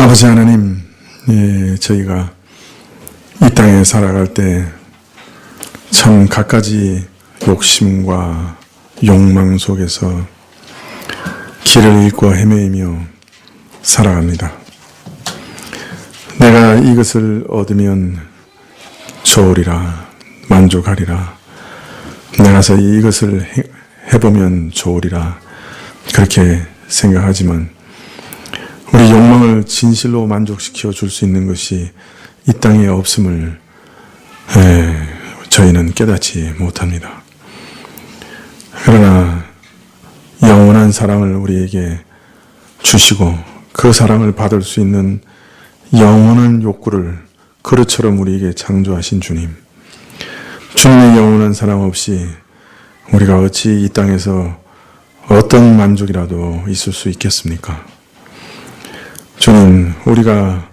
아버지 하나님, 저희가 이 땅에 살아갈 때 참 갖가지 욕심과 욕망 속에서 길을 잃고 헤매이며 살아갑니다. 내가 이것을 얻으면 좋으리라, 만족하리라. 내가서 이것을 해보면 좋으리라. 그렇게 생각하지만 우리 욕망을 진실로 만족시켜 줄 수 있는 것이 이 땅에 없음을 저희는 깨닫지 못합니다. 그러나 영원한 사랑을 우리에게 주시고 그 사랑을 받을 수 있는 영원한 욕구를 그릇처럼 우리에게 창조하신 주님, 주님의 영원한 사랑 없이 우리가 어찌 이 땅에서 어떤 만족이라도 있을 수 있겠습니까? 주님, 우리가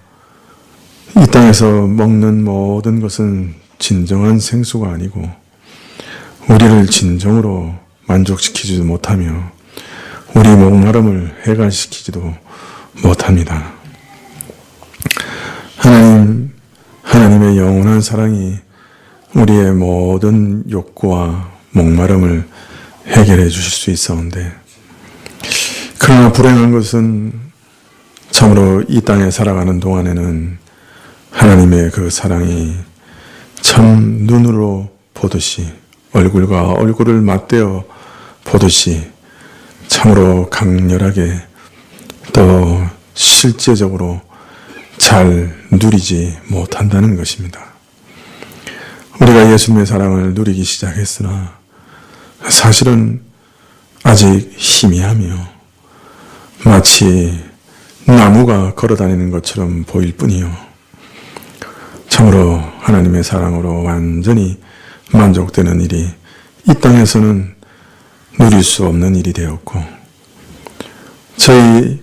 이 땅에서 먹는 모든 것은 진정한 생수가 아니고 우리를 진정으로 만족시키지도 못하며 우리 목마름을 해결시키지도 못합니다. 하나님의 영원한 사랑이 우리의 모든 욕구와 목마름을 해결해 주실 수 있사온데, 그러나 불행한 것은 참으로 이 땅에 살아가는 동안에는 하나님의 그 사랑이 참 눈으로 보듯이, 얼굴과 얼굴을 맞대어 보듯이 참으로 강렬하게 또 실제적으로 잘 누리지 못한다는 것입니다. 우리가 예수님의 사랑을 누리기 시작했으나 사실은 아직 희미하며 마치 나무가 걸어다니는 것처럼 보일 뿐이요, 참으로 하나님의 사랑으로 완전히 만족되는 일이 이 땅에서는 누릴 수 없는 일이 되었고, 저희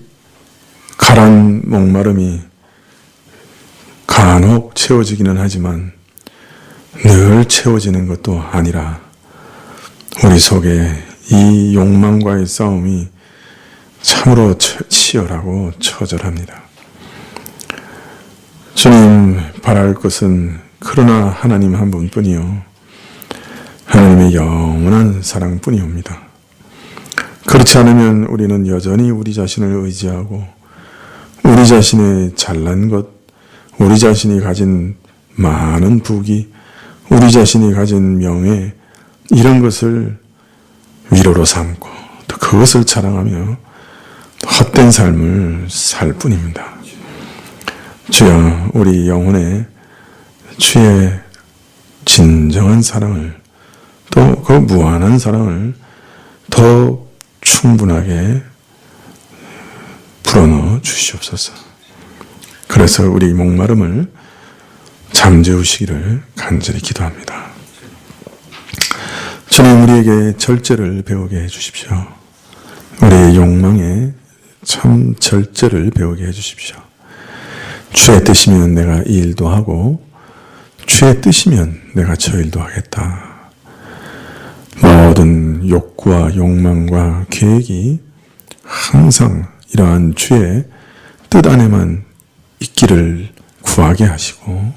가란 목마름이 간혹 채워지기는 하지만 늘 채워지는 것도 아니라 우리 속에 이 욕망과의 싸움이 참으로 치열하고 처절합니다. 주님, 바랄 것은 그러나 하나님 한 분뿐이요, 하나님의 영원한 사랑뿐이옵니다. 그렇지 않으면 우리는 여전히 우리 자신을 의지하고 우리 자신의 잘난 것, 우리 자신이 가진 많은 부귀, 우리 자신이 가진 명예, 이런 것을 위로로 삼고 또 그것을 자랑하며 헛된 삶을 살 뿐입니다. 주여, 우리 영혼에 주의 진정한 사랑을, 또 그 무한한 사랑을 더 충분하게 불어넣어 주시옵소서. 그래서 우리 목마름을 잠재우시기를 간절히 기도합니다. 주님, 우리에게 절제를 배우게 해주십시오. 우리의 욕망에 참 절제를 배우게 해주십시오. 주의 뜻이면 내가 이 일도 하고 주의 뜻이면 내가 저 일도 하겠다. 모든 욕구와 욕망과 계획이 항상 이러한 주의 뜻 안에만 있기를 구하게 하시고,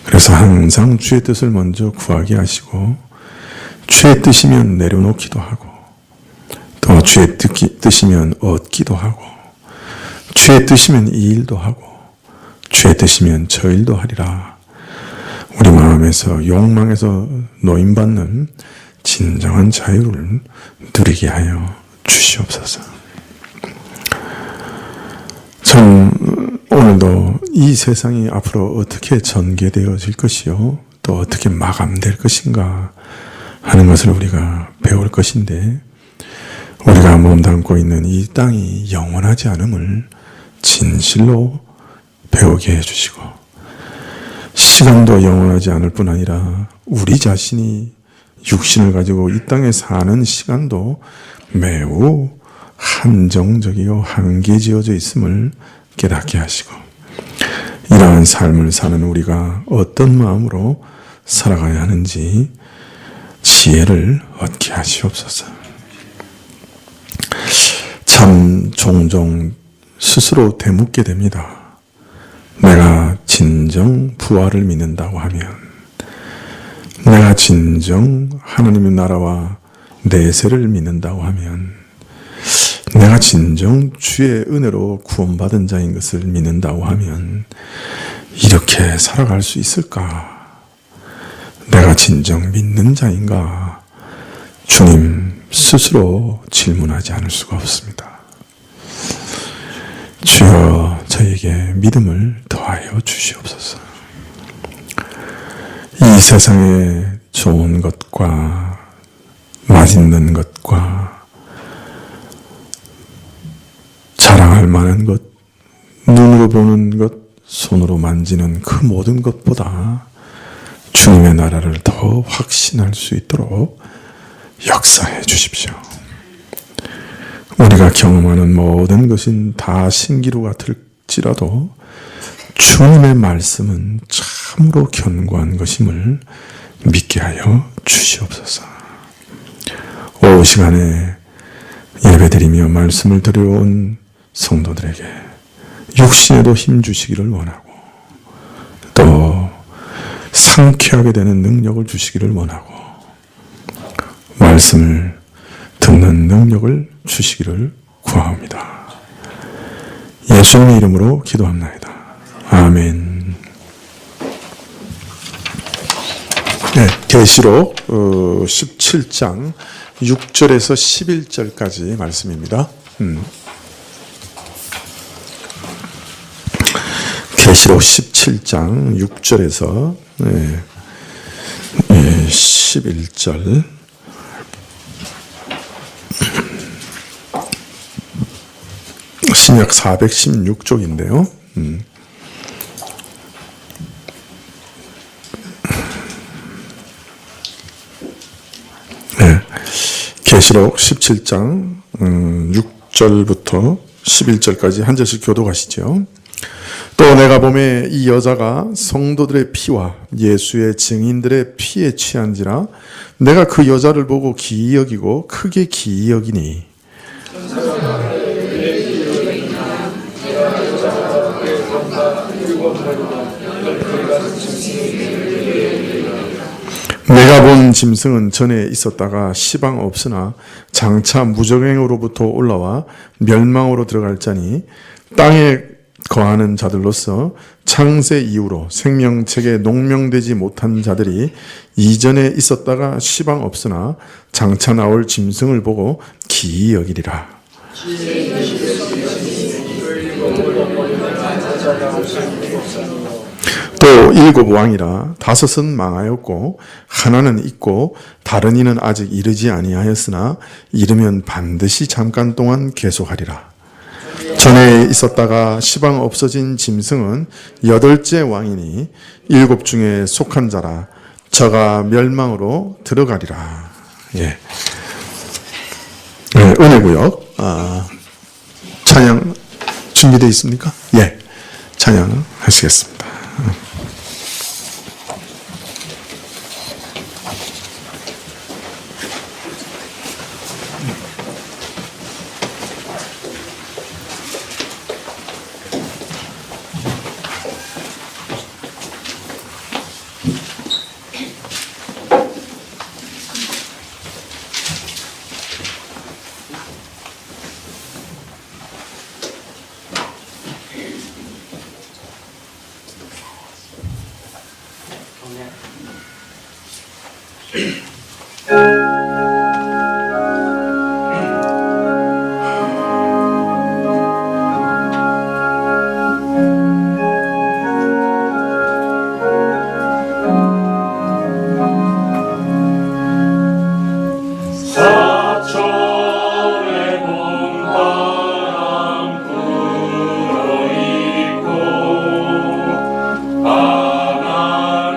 그래서 항상 주의 뜻을 먼저 구하게 하시고, 주의 뜻이면 내려놓기도 하고, 또 주의 뜻이면 얻기도 하고, 주의 뜻이면 이 일도 하고, 주의 뜻이면 저 일도 하리라. 우리 마음에서 욕망에서 노임받는 진정한 자유를 누리게 하여 주시옵소서. 참 오늘도 이 세상이 앞으로 어떻게 전개되어질 것이요, 또 어떻게 마감될 것인가 하는 것을 우리가 배울 것인데, 우리가 몸담고 있는 이 땅이 영원하지 않음을 진실로 배우게 해주시고, 시간도 영원하지 않을 뿐 아니라 우리 자신이 육신을 가지고 이 땅에 사는 시간도 매우 한정적이요 한계지어져 있음을 깨닫게 하시고, 이러한 삶을 사는 우리가 어떤 마음으로 살아가야 하는지 지혜를 얻게 하시옵소서. 참 종종 스스로 되묻게 됩니다. 내가 진정 부활을 믿는다고 하면, 내가 진정 하나님의 나라와 내세를 믿는다고 하면, 내가 진정 주의 은혜로 구원받은 자인 것을 믿는다고 하면 이렇게 살아갈 수 있을까? 내가 진정 믿는 자인가? 주님 스스로 질문하지 않을 수가 없습니다. 주여, 저에게 믿음을 더하여 주시옵소서. 이 세상에 좋은 것과 맛있는 것과 자랑할 만한 것, 눈으로 보는 것, 손으로 만지는 그 모든 것보다 주님의 나라를 더 확신할 수 있도록 역사해 주십시오. 우리가 경험하는 모든 것은 다 신기루 같을지라도 주님의 말씀은 참으로 견고한 것임을 믿게 하여 주시옵소서. 오후 시간에 예배드리며 말씀을 들어온 성도들에게 육신에도 힘 주시기를 원하고, 또 상쾌하게 되는 능력을 주시기를 원하고, 말씀을 듣는 능력을 주시기를 구하옵니다. 예수님의 이름으로 기도합나이다. 아멘. 네, 계시록 17장 6절에서 11절까지 말씀입니다. 계시록 17장 6절에서 11절. 신약 416쪽인데요. 네, 계시록 17장 6절부터 11절까지 한 절씩 교독하시죠. 또 내가 보매 이 여자가 성도들의 피와 예수의 증인들의 피에 취한지라 내가 그 여자를 보고 기이 여기고 크게 기이 여기니 내가 본 짐승은 전에 있었다가 시방 없으나 장차 무적행으로부터 올라와 멸망으로 들어갈 자니 땅에 거하는 자들로서 창세 이후로 생명책에 농명되지 못한 자들이 이전에 있었다가 시방 없으나 장차 나올 짐승을 보고 기이 여기리라. 또 일곱 왕이라 다섯은 망하였고 하나는 있고 다른 이는 아직 이르지 아니하였으나 이르면 반드시 잠깐 동안 계속하리라. 전에 있었다가 시방 없어진 짐승은 여덟째 왕이니 일곱 중에 속한 자라. 저가 멸망으로 들어가리라. 예. 네, 은혜구역. 찬양 준비되어 있습니까? 예. 찬양 하시겠습니다.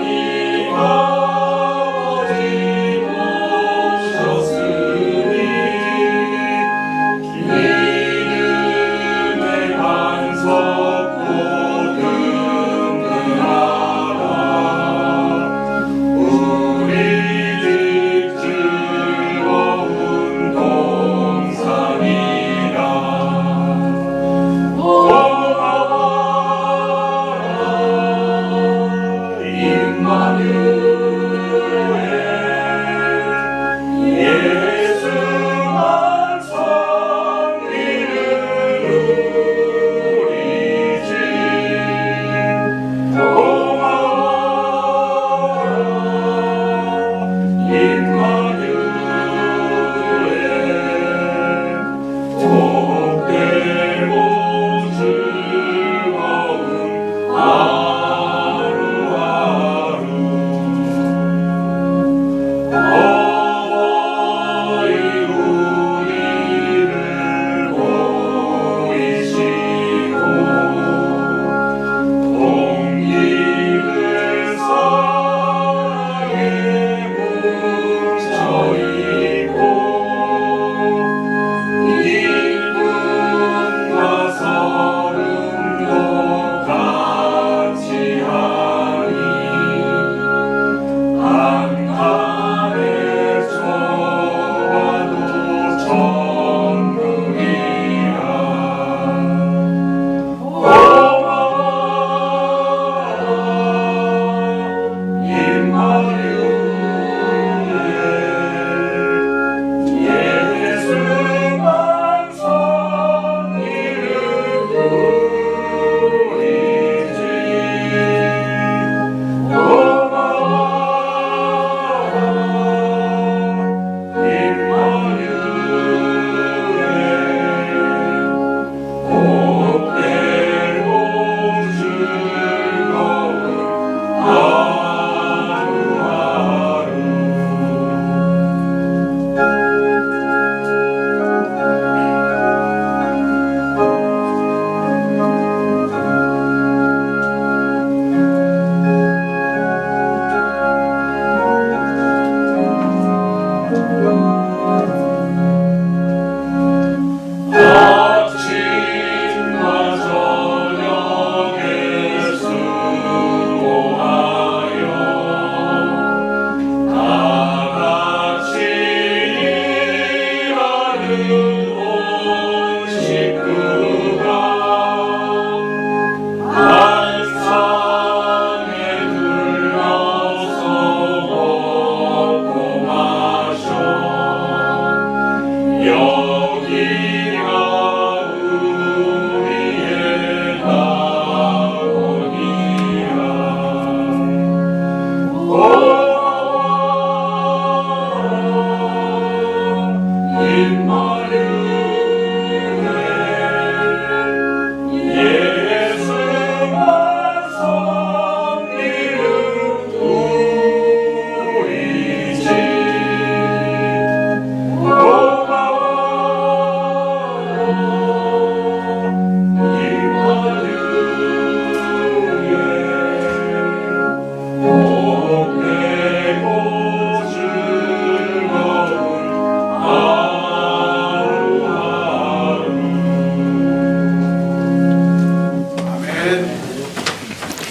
하나님 아버지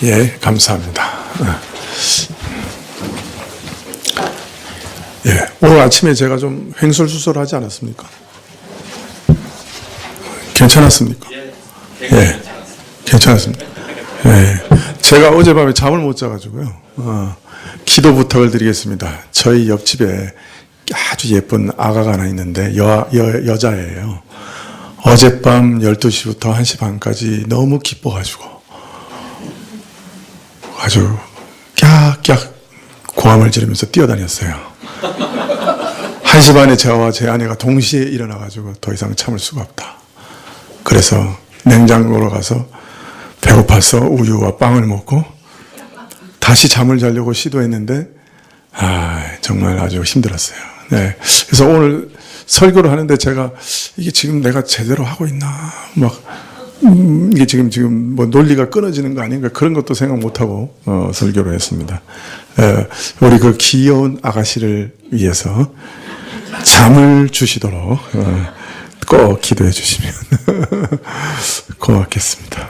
예, 감사합니다. 예, 오늘 아침에 제가 좀 횡설수설하지 않았습니까? 괜찮았습니까? 예, 괜찮았습니다. 예, 제가 어젯밤에 잠을 못 자가지고요. 기도 부탁을 드리겠습니다. 저희 옆집에 아주 예쁜 아가가 하나 있는데 여자예요. 어젯밤 12시부터 1시 반까지 너무 기뻐가지고 아주 깍깍 고함을 지르면서 뛰어다녔어요. 1시 반에 저와 제 아내가 동시에 일어나가지고 더 이상 참을 수가 없다. 그래서 냉장고로 가서 배고파서 우유와 빵을 먹고 다시 잠을 자려고 시도했는데 정말 아주 힘들었어요. 네. 그래서 오늘 설교를 하는데 제가 이게 지금 내가 제대로 하고 있나 이게 지금 뭐 논리가 끊어지는 거 아닌가 그런 것도 생각 못하고 설교를 했습니다. 우리 그 귀여운 아가씨를 위해서 잠을 주시도록 꼭 기도해 주시면 고맙겠습니다.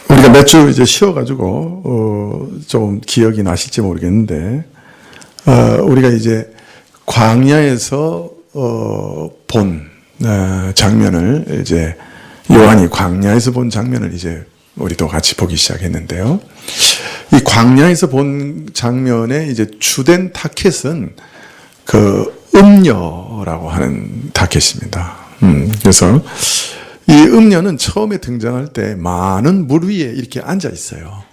우리가 몇 주 이제 쉬어가지고 좀 기억이 나실지 모르겠는데 우리가 이제 광야에서 본 장면을 이제 요한이 광야에서 본 장면을 이제 우리도 같이 보기 시작했는데요. 이 광야에서 본 장면의 이제 주된 타켓은 그 음녀라고 하는 타켓입니다. 그래서 이 음녀는 처음에 등장할 때 많은 물 위에 이렇게 앉아 있어요.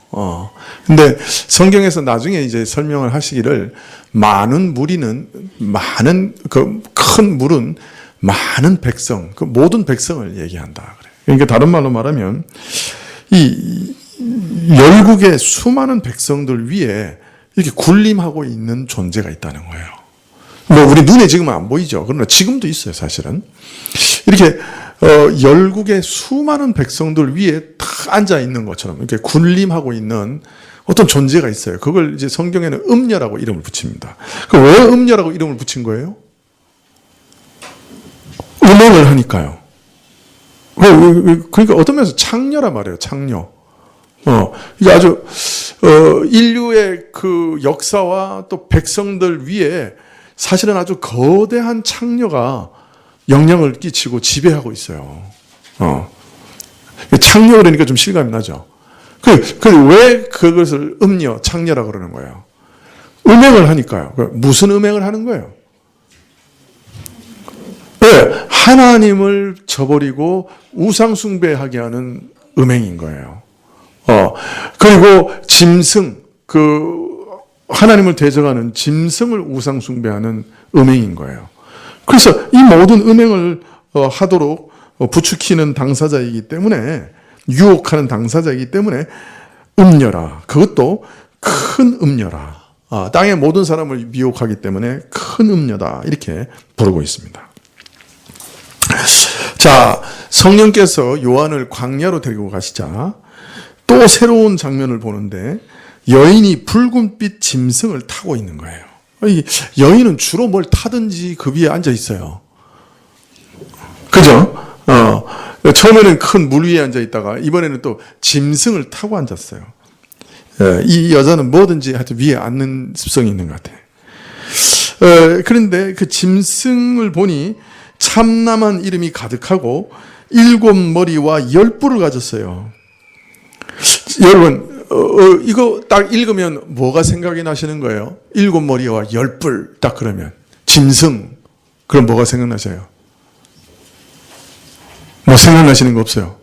근데 성경에서 나중에 이제 설명을 하시기를 많은 무리는 많은 그 큰 물은 많은 백성, 그 모든 백성을 얘기한다. 그러니까 다른 말로 말하면 이 열국의 수많은 백성들 위에 이렇게 군림하고 있는 존재가 있다는 거예요. 뭐 우리 눈에 지금은 안 보이죠. 그러나 지금도 있어요, 사실은. 이렇게 열국의 수많은 백성들 위에 다 앉아 있는 것처럼 이렇게 군림하고 있는 어떤 존재가 있어요. 그걸 이제 성경에는 음녀라고 이름을 붙입니다. 왜 음녀라고 이름을 붙인 거예요? 음행을 하니까요. 그러니까 어떤 면에서 창녀라 말이에요. 창녀. 이게 아주 인류의 그 역사와 또 백성들 위에 사실은 아주 거대한 창녀가 영향을 끼치고 지배하고 있어요. 창녀 그러니까 좀 실감이 나죠. 왜 그것을 음녀, 창녀라고 그러는 거예요? 음행을 하니까요. 무슨 음행을 하는 거예요? 네, 하나님을 저버리고 우상숭배하게 하는 음행인 거예요. 그리고 짐승, 하나님을 대적하는 짐승을 우상숭배하는 음행인 거예요. 그래서 이 모든 음행을 하도록 부추기는 당사자이기 때문에, 유혹하는 당사자이기 때문에 음녀라. 그것도 큰 음녀라. 땅의 모든 사람을 미혹하기 때문에 큰 음녀다. 이렇게 부르고 있습니다. 자, 성령께서 요한을 광야로 데리고 가시자 또 새로운 장면을 보는데 여인이 붉은빛 짐승을 타고 있는 거예요. 이 여인은 주로 뭘 타든지 그 위에 앉아 있어요. 그죠? 처음에는 큰 물 위에 앉아 있다가 이번에는 또 짐승을 타고 앉았어요. 이 여자는 뭐든지 하여튼 위에 앉는 습성이 있는 것 같아요. 그런데 그 짐승을 보니 참남한 이름이 가득하고 7머리와 10뿔을 가졌어요. 여러분, 이거 딱 읽으면 뭐가 생각이 나시는 거예요? 7머리와 10뿔 딱 그러면 짐승, 그럼 뭐가 생각나셔요? 뭐 생각나시는 거 없어요?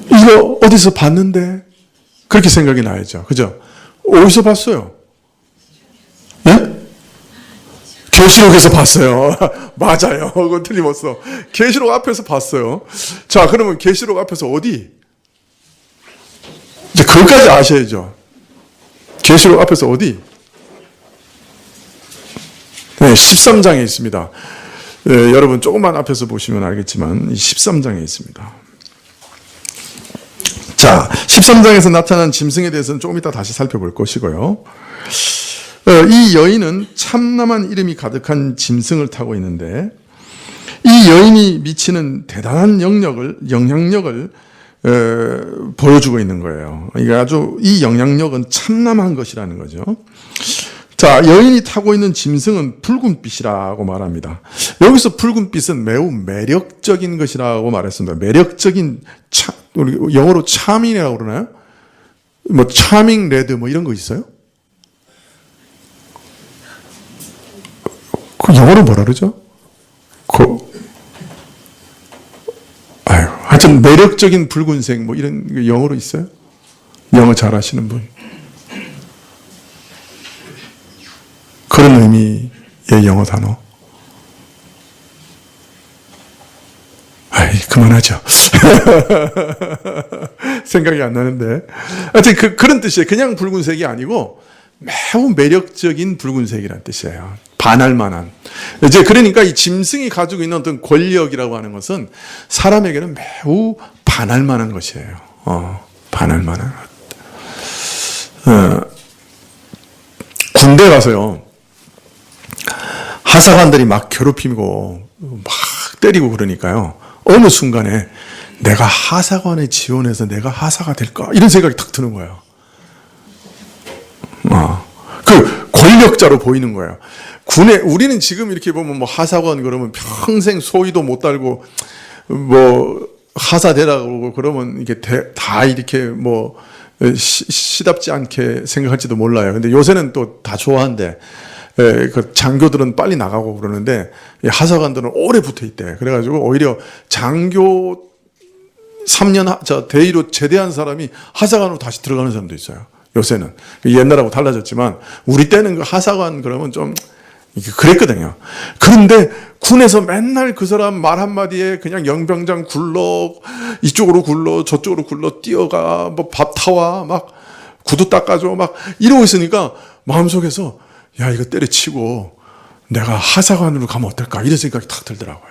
이거 어디서 봤는데? 그렇게 생각이 나야죠. 그죠? 어디서 봤어요? 예? 계시록에서 봤어요. 맞아요. 그건 틀림없어. 계시록 앞에서 봤어요. 자, 그러면 계시록 앞에서 어디? 이제 그것까지 아셔야죠. 계시록 앞에서 어디? 네, 13장에 있습니다. 네, 여러분 조금만 앞에서 보시면 알겠지만 13장에 있습니다. 자, 13장에서 나타난 짐승에 대해서는 조금 이따 다시 살펴볼 것이고요. 이 여인은 참남한 이름이 가득한 짐승을 타고 있는데 이 여인이 미치는 대단한 영향력을 보여주고 있는 거예요. 이게 아주 이 영향력은 참남한 것이라는 거죠. 자, 여인이 타고 있는 짐승은 붉은빛이라고 말합니다. 여기서 붉은빛은 매우 매력적인 것이라고 말했습니다. 매력적인, 우리 영어로 charming이라고 그러나요? 뭐 charming red 뭐 이런 거 있어요? 그 영어로 뭐라 그러죠? 하여튼 매력적인 붉은색 뭐 이런 영어로 있어요? 영어 잘하시는 분. 그런 의미의 영어 단어. 그만하죠. 생각이 안 나는데. 하여튼 그런 뜻이에요. 그냥 붉은색이 아니고 매우 매력적인 붉은색이라는 뜻이에요. 반할 만한. 이제 그러니까 이 짐승이 가지고 있는 어떤 권력이라고 하는 것은 사람에게는 매우 반할 만한 것이에요. 반할 만한 것. 군대 가서요. 하사관들이 막 괴롭히고 막 때리고 그러니까요. 어느 순간에 내가 하사관에 지원해서 내가 하사가 될까? 이런 생각이 탁 드는 거예요. 그 권력자로 보이는 거예요. 우리는 지금 이렇게 보면 뭐 하사관 그러면 평생 소위도 못 달고 뭐 하사되라고 그러면 이게 다 이렇게 뭐 시답지 않게 생각할지도 몰라요. 근데 요새는 또 다 좋아한대. 그 장교들은 빨리 나가고 그러는데 하사관들은 오래 붙어 있대. 그래가지고 오히려 장교 3년 대위로 제대한 사람이 하사관으로 다시 들어가는 사람도 있어요. 요새는 옛날하고 달라졌지만 우리 때는 그 하사관 그러면 좀 그랬거든요. 그런데 군에서 맨날 그 사람 말 한마디에 그냥 영병장 굴러 이쪽으로 굴러 저쪽으로 굴러 뛰어가 뭐 밥 타와 막 구두 닦아줘 막 이러고 있으니까 마음속에서 야 이거 때려치고 내가 하사관으로 가면 어떨까 이런 생각이 탁 들더라고요.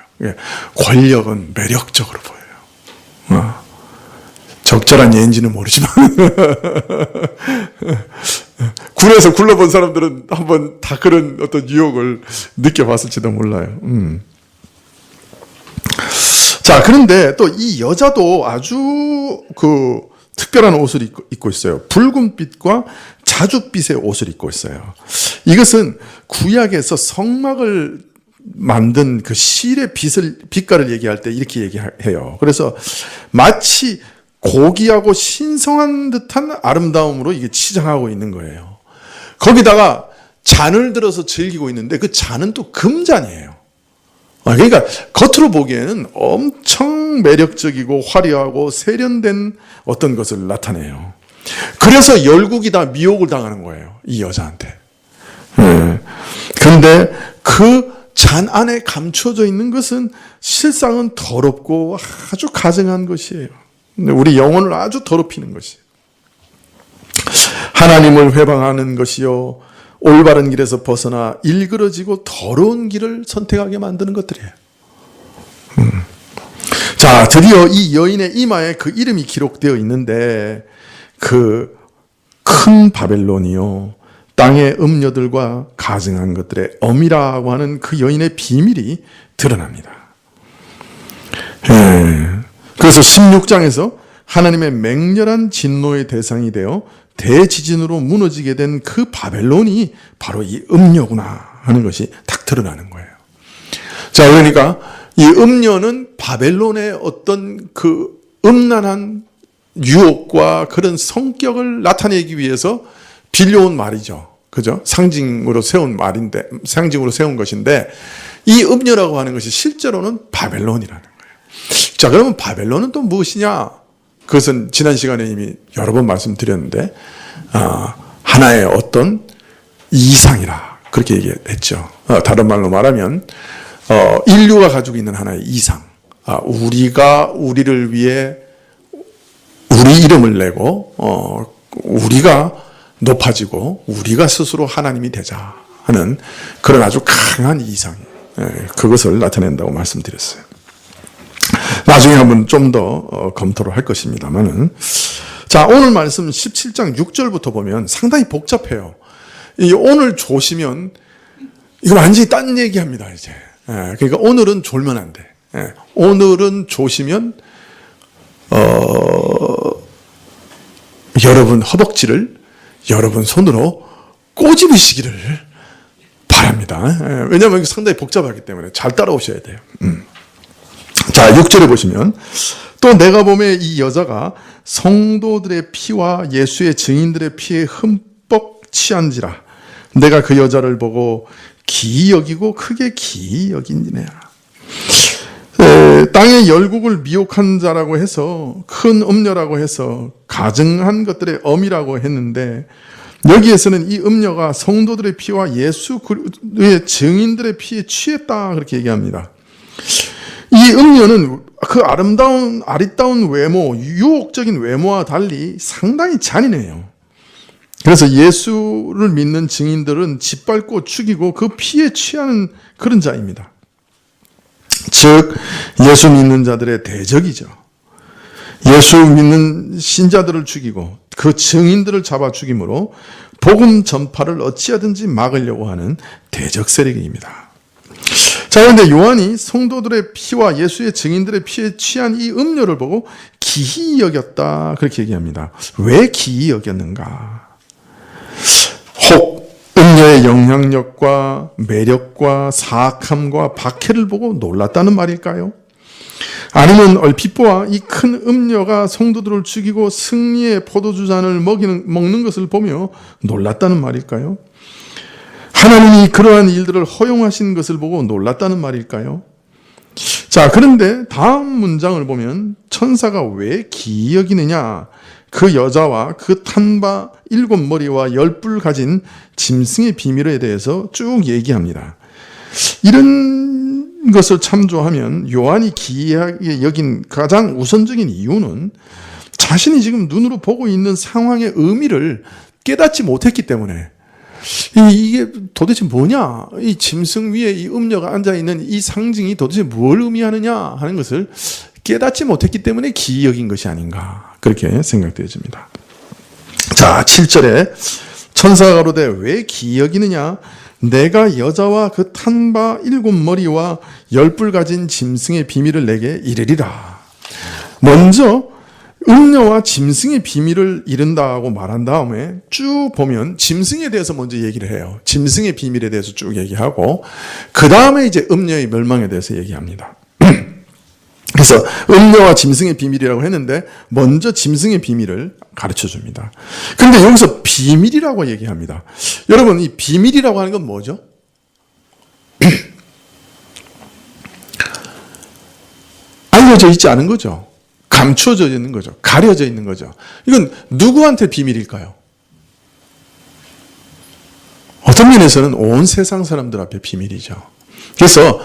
권력은 매력적으로 보여요. 적절한 예인지는 모르지만 군에서 굴러본 사람들은 한번 다 그런 어떤 유혹을 느껴봤을지도 몰라요. 자, 그런데 또 이 여자도 아주 특별한 옷을 입고 있어요. 붉은빛과 자줏빛의 옷을 입고 있어요. 이것은 구약에서 성막을 만든 그 실의 빛깔을 얘기할 때 이렇게 얘기해요. 그래서 마치 고귀하고 신성한 듯한 아름다움으로 이게 치장하고 있는 거예요. 거기다가 잔을 들어서 즐기고 있는데 그 잔은 또 금잔이에요. 그러니까 겉으로 보기에는 엄청 매력적이고 화려하고 세련된 어떤 것을 나타내요. 그래서 열국이 다 미혹을 당하는 거예요. 이 여자한테. 그런데 그 잔 안에 감춰져 있는 것은 실상은 더럽고 아주 가증한 것이에요. 우리 영혼을 아주 더럽히는 것이에요. 하나님을 회방하는 것이요 올바른 길에서 벗어나 일그러지고 더러운 길을 선택하게 만드는 것들이에요. 자, 드디어 이 여인의 이마에 그 이름이 기록되어 있는데 그 큰 바벨론이요 땅의 음녀들과 가증한 것들의 엄이라고 하는 그 여인의 비밀이 드러납니다. 그래서 16장에서 하나님의 맹렬한 진노의 대상이 되어 대지진으로 무너지게 된 그 바벨론이 바로 이 음녀구나 하는 것이 딱 드러나는 거예요. 자, 그러니까 이 음녀는 바벨론의 어떤 그 음란한 유혹과 그런 성격을 나타내기 위해서 빌려온 말이죠. 그죠? 상징으로 세운 말인데, 상징으로 세운 것인데, 이 음녀라고 하는 것이 실제로는 바벨론이라는 거예요. 자, 그러면 바벨론은 또 무엇이냐? 그것은 지난 시간에 이미 여러 번 말씀드렸는데, 하나의 어떤 이상이라, 그렇게 얘기했죠. 다른 말로 말하면, 인류가 가지고 있는 하나의 이상. 우리가 우리를 위해 우리 이름을 내고, 우리가 높아지고 우리가 스스로 하나님이 되자 하는 그런 아주 강한 이상, 그것을 나타낸다고 말씀드렸어요. 나중에 한번 좀 더 검토를 할 것입니다만은, 자, 오늘 말씀 17장 6절부터 보면 상당히 복잡해요. 이 오늘 조시면 이거 완전히 딴 얘기합니다, 이제. 그러니까 오늘은 졸면 안 돼. 오늘은 조시면, 여러분 허벅지를 여러분 손으로 꼬집으시기를 바랍니다. 왜냐하면 상당히 복잡하기 때문에 잘 따라오셔야 돼요. 자, 6절에 보시면 또 내가 보매 이 여자가 성도들의 피와 예수의 증인들의 피에 흠뻑 취한지라 내가 그 여자를 보고 기이 여기고 크게 기이 여긴지네요. 땅의 열국을 미혹한 자라고 해서 큰 음녀라고 해서 가증한 것들의 엄이라고 했는데 여기에서는 이 음녀가 성도들의 피와 예수의 증인들의 피에 취했다 그렇게 얘기합니다. 이 음녀는 그 아리따운 외모, 유혹적인 외모와 달리 상당히 잔인해요. 그래서 예수를 믿는 증인들은 짓밟고 죽이고 그 피에 취하는 그런 자입니다. 즉 예수 믿는 자들의 대적이죠. 예수 믿는 신자들을 죽이고 그 증인들을 잡아 죽임으로 복음 전파를 어찌하든지 막으려고 하는 대적 세력입니다. 자, 그런데 요한이 성도들의 피와 예수의 증인들의 피에 취한 이 음료를 보고 기이 여겼다 그렇게 얘기합니다. 왜 기이 여겼는가? 혹 음녀의 영향력과 매력과 사악함과 박해를 보고 놀랐다는 말일까요? 아니면 얼핏 보아 이 큰 음녀가 성도들을 죽이고 승리의 포도주잔을 먹는 것을 보며 놀랐다는 말일까요? 하나님이 그러한 일들을 허용하신 것을 보고 놀랐다는 말일까요? 자, 그런데 다음 문장을 보면 천사가 왜 기이 여기느냐? 그 여자와 그 탄 바 7머리와 10뿔 가진 짐승의 비밀에 대해서 쭉 얘기합니다. 이런 것을 참조하면 요한이 기이하게 여긴 가장 우선적인 이유는 자신이 지금 눈으로 보고 있는 상황의 의미를 깨닫지 못했기 때문에 이게 도대체 뭐냐? 이 짐승 위에 이 음녀가 앉아있는 이 상징이 도대체 뭘 의미하느냐 하는 것을 깨닫지 못했기 때문에 기이 여긴 것이 아닌가 그렇게 생각되어집니다. 자, 7절에 천사가 가로되 왜 기이 여기느냐? 내가 여자와 그 탄 바 7머리와 10뿔 가진 짐승의 비밀을 내게 이르리라. 먼저 음녀와 짐승의 비밀을 이른다고 말한 다음에 쭉 보면 짐승에 대해서 먼저 얘기를 해요. 짐승의 비밀에 대해서 쭉 얘기하고 그 다음에 이제 음녀의 멸망에 대해서 얘기합니다. 그래서 음녀와 짐승의 비밀이라고 했는데 먼저 짐승의 비밀을 가르쳐 줍니다. 그런데 여기서 비밀이라고 얘기합니다. 여러분, 이 비밀이라고 하는 건 뭐죠? 알려져 있지 않은 거죠. 감춰져 있는 거죠. 가려져 있는 거죠. 이건 누구한테 비밀일까요? 어떤 면에서는 온 세상 사람들 앞에 비밀이죠. 그래서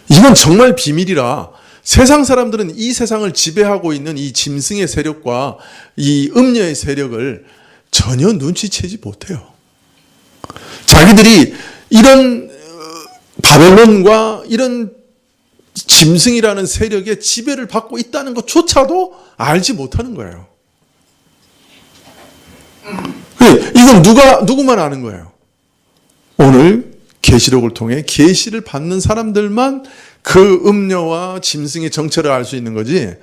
이건 정말 비밀이라 세상 사람들은 이 세상을 지배하고 있는 이 짐승의 세력과 이 음녀의 세력을 전혀 눈치채지 못해요. 자기들이 이런 바벨론과 이런 짐승이라는 세력의 지배를 받고 있다는 것조차도 알지 못하는 거예요. 이건 누구만 아는 거예요? 오늘 계시록을 통해 계시를 받는 사람들만 그 음녀와 짐승의 정체를 알 수 있는 거지,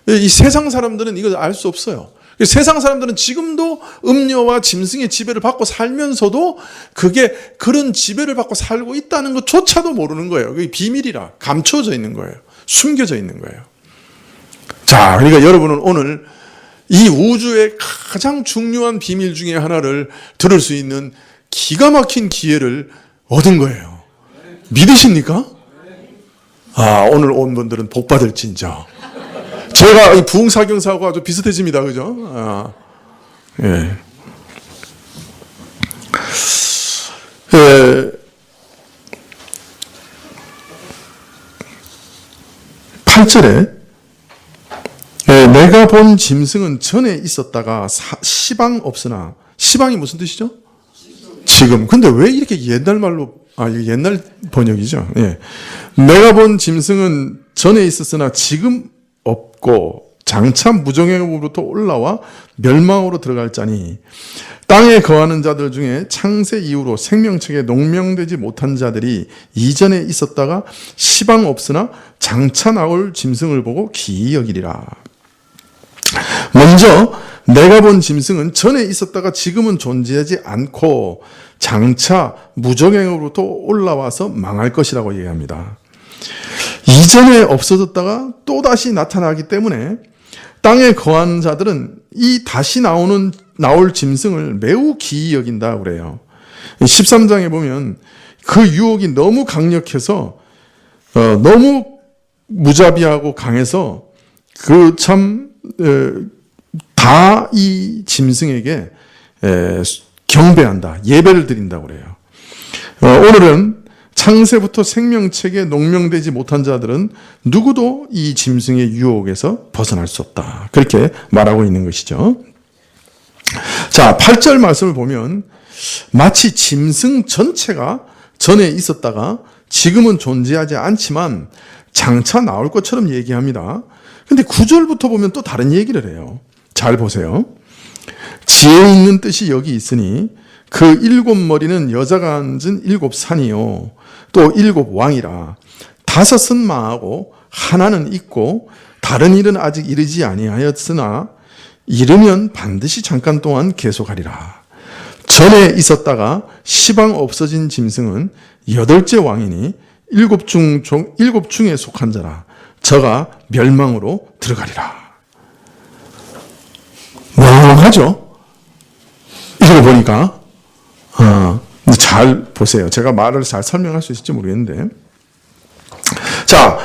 이 세상 사람들은 이걸 알 수 없어요. 세상 사람들은 지금도 음녀와 짐승의 지배를 받고 살면서도 그게 그런 지배를 받고 살고 있다는 것조차도 모르는 거예요. 그게 비밀이라 감춰져 있는 거예요. 숨겨져 있는 거예요. 자, 그러니까 여러분은 오늘 이 우주의 가장 중요한 비밀 중에 하나를 들을 수 있는 기가 막힌 기회를 얻은 거예요. 믿으십니까? 아, 오늘 온 분들은 복 받을진저. 제가 이 부흥사경사하고 아주 비슷해집니다. 그죠? 아, 예. 8절에 내가 본 짐승은 전에 있었다가 시방 없으나, 시방이 무슨 뜻이죠? 지금. 근데 왜 이렇게 옛날 말로, 옛날 번역이죠. 예. 내가 본 짐승은 전에 있었으나 지금 없고 장차 무정행으로부터 올라와 멸망으로 들어갈 자니, 땅에 거하는 자들 중에 창세 이후로 생명책에 농명되지 못한 자들이 이전에 있었다가 시방 없으나 장차 나올 짐승을 보고 기이 여기리라. 먼저 내가 본 짐승은 전에 있었다가 지금은 존재하지 않고 장차 무적행으로부터 올라와서 망할 것이라고 얘기합니다. 이전에 없어졌다가 또다시 나타나기 때문에 땅에 거하는 자들은 이 다시 나올 짐승을 매우 기이 여긴다 그래요. 13장에 보면 그 유혹이 너무 강력해서 너무 무자비하고 강해서 그 참 다 이 짐승에게 경배한다, 예배를 드린다고 그래요. 오늘은 창세부터 생명책에 농명되지 못한 자들은 누구도 이 짐승의 유혹에서 벗어날 수 없다, 그렇게 말하고 있는 것이죠. 자, 8절 말씀을 보면 마치 짐승 전체가 전에 있었다가 지금은 존재하지 않지만 장차 나올 것처럼 얘기합니다. 근데 9절부터 보면 또 다른 얘기를 해요. 잘 보세요. 지혜 있는 뜻이 여기 있으니 그 7머리는 여자가 앉은 7산이요 또 7왕이라. 5은 망하고 하나는 있고 다른 일은 아직 이르지 아니하였으나 이르면 반드시 잠깐 동안 계속하리라. 전에 있었다가 시방 없어진 짐승은 8째 왕이니 7중에 속한 자라. 저가 멸망으로 들어가리라. 멍하죠? 읽어보니까 잘 보세요. 제가 말을 잘 설명할 수 있을지 모르겠는데, 자,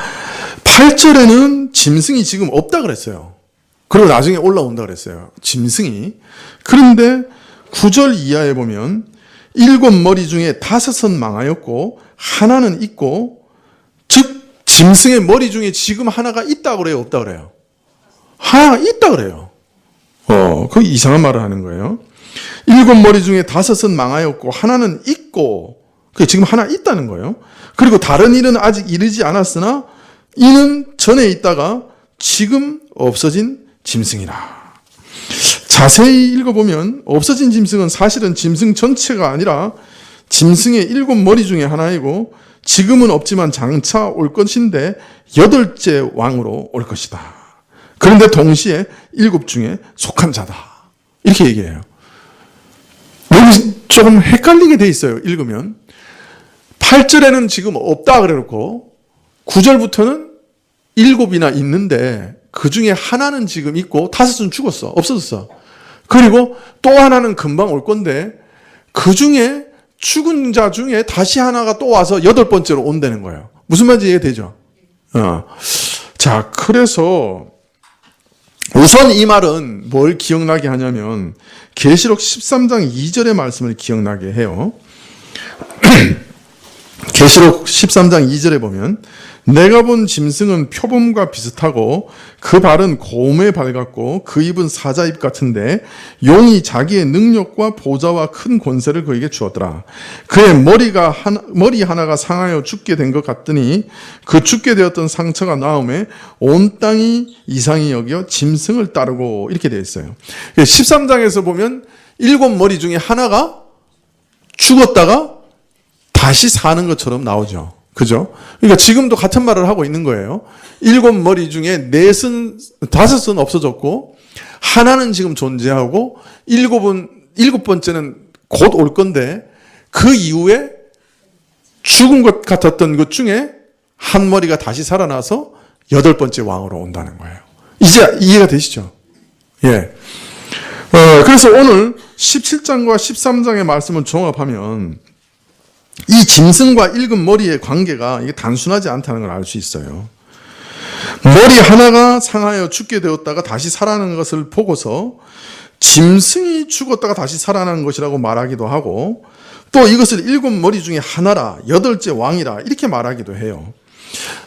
8절에는 짐승이 지금 없다 그랬어요. 그리고 나중에 올라온다 그랬어요, 짐승이. 그런데 9절 이하에 보면 7머리 중에 5은 망하였고 하나는 있고, 즉 짐승의 머리 중에 지금 하나가 있다 그래요, 없다 그래요? 하나 있다 그래요. 그 이상한 말을 하는 거예요. 7머리 중에 5은 망하였고 하나는 있고, 그 지금 하나 있다는 거예요. 그리고 다른 일은 아직 이르지 않았으나 이는 전에 있다가 지금 없어진 짐승이라. 자세히 읽어보면 없어진 짐승은 사실은 짐승 전체가 아니라 짐승의 7머리 중에 하나이고 지금은 없지만 장차 올 것인데 8째 왕으로 올 것이다. 그런데 동시에 7 중에 속한 자다, 이렇게 얘기해요. 여기 조금 헷갈리게 돼 있어요, 읽으면. 8절에는 지금 없다 그래놓고 9절부터는 7이나 있는데 그 중에 하나는 지금 있고 5은 죽었어, 없어졌어. 그리고 또 하나는 금방 올 건데 그 중에 죽은 자 중에 다시 하나가 또 와서 8번째로 온다는 거예요. 무슨 말인지 이해되죠? 자, 그래서 우선 이 말은 뭘 기억나게 하냐면 계시록 13장 2절의 말씀을 기억나게 해요. 계시록 13장 2절에 보면 내가 본 짐승은 표범과 비슷하고 그 발은 곰의 발 같고 그 입은 사자 입 같은데 용이 자기의 능력과 보좌와 큰 권세를 그에게 주었더라. 그의 머리 하나가 상하여 죽게 된 것 같더니 그 죽게 되었던 상처가 나음에 온 땅이 이상히 여겨 짐승을 따르고, 이렇게 되어 있어요. 13장에서 보면 7머리 중에 하나가 죽었다가 다시 사는 것처럼 나오죠. 그죠? 그러니까 지금도 같은 말을 하고 있는 거예요. 7머리 중에 5은 없어졌고, 하나는 지금 존재하고, 7번째는 곧 올 건데, 그 이후에 죽은 것 같았던 것 중에 한 머리가 다시 살아나서 8번째 왕으로 온다는 거예요. 이제 이해가 되시죠? 예. 그래서 오늘 17장과 13장의 말씀을 종합하면 이 짐승과 7머리의 관계가 이게 단순하지 않다는 걸 알 수 있어요. 머리 하나가 상하여 죽게 되었다가 다시 살아나는 것을 보고서 짐승이 죽었다가 다시 살아나는 것이라고 말하기도 하고, 또 이것을 7머리 중에 하나라, 8째 왕이라, 이렇게 말하기도 해요.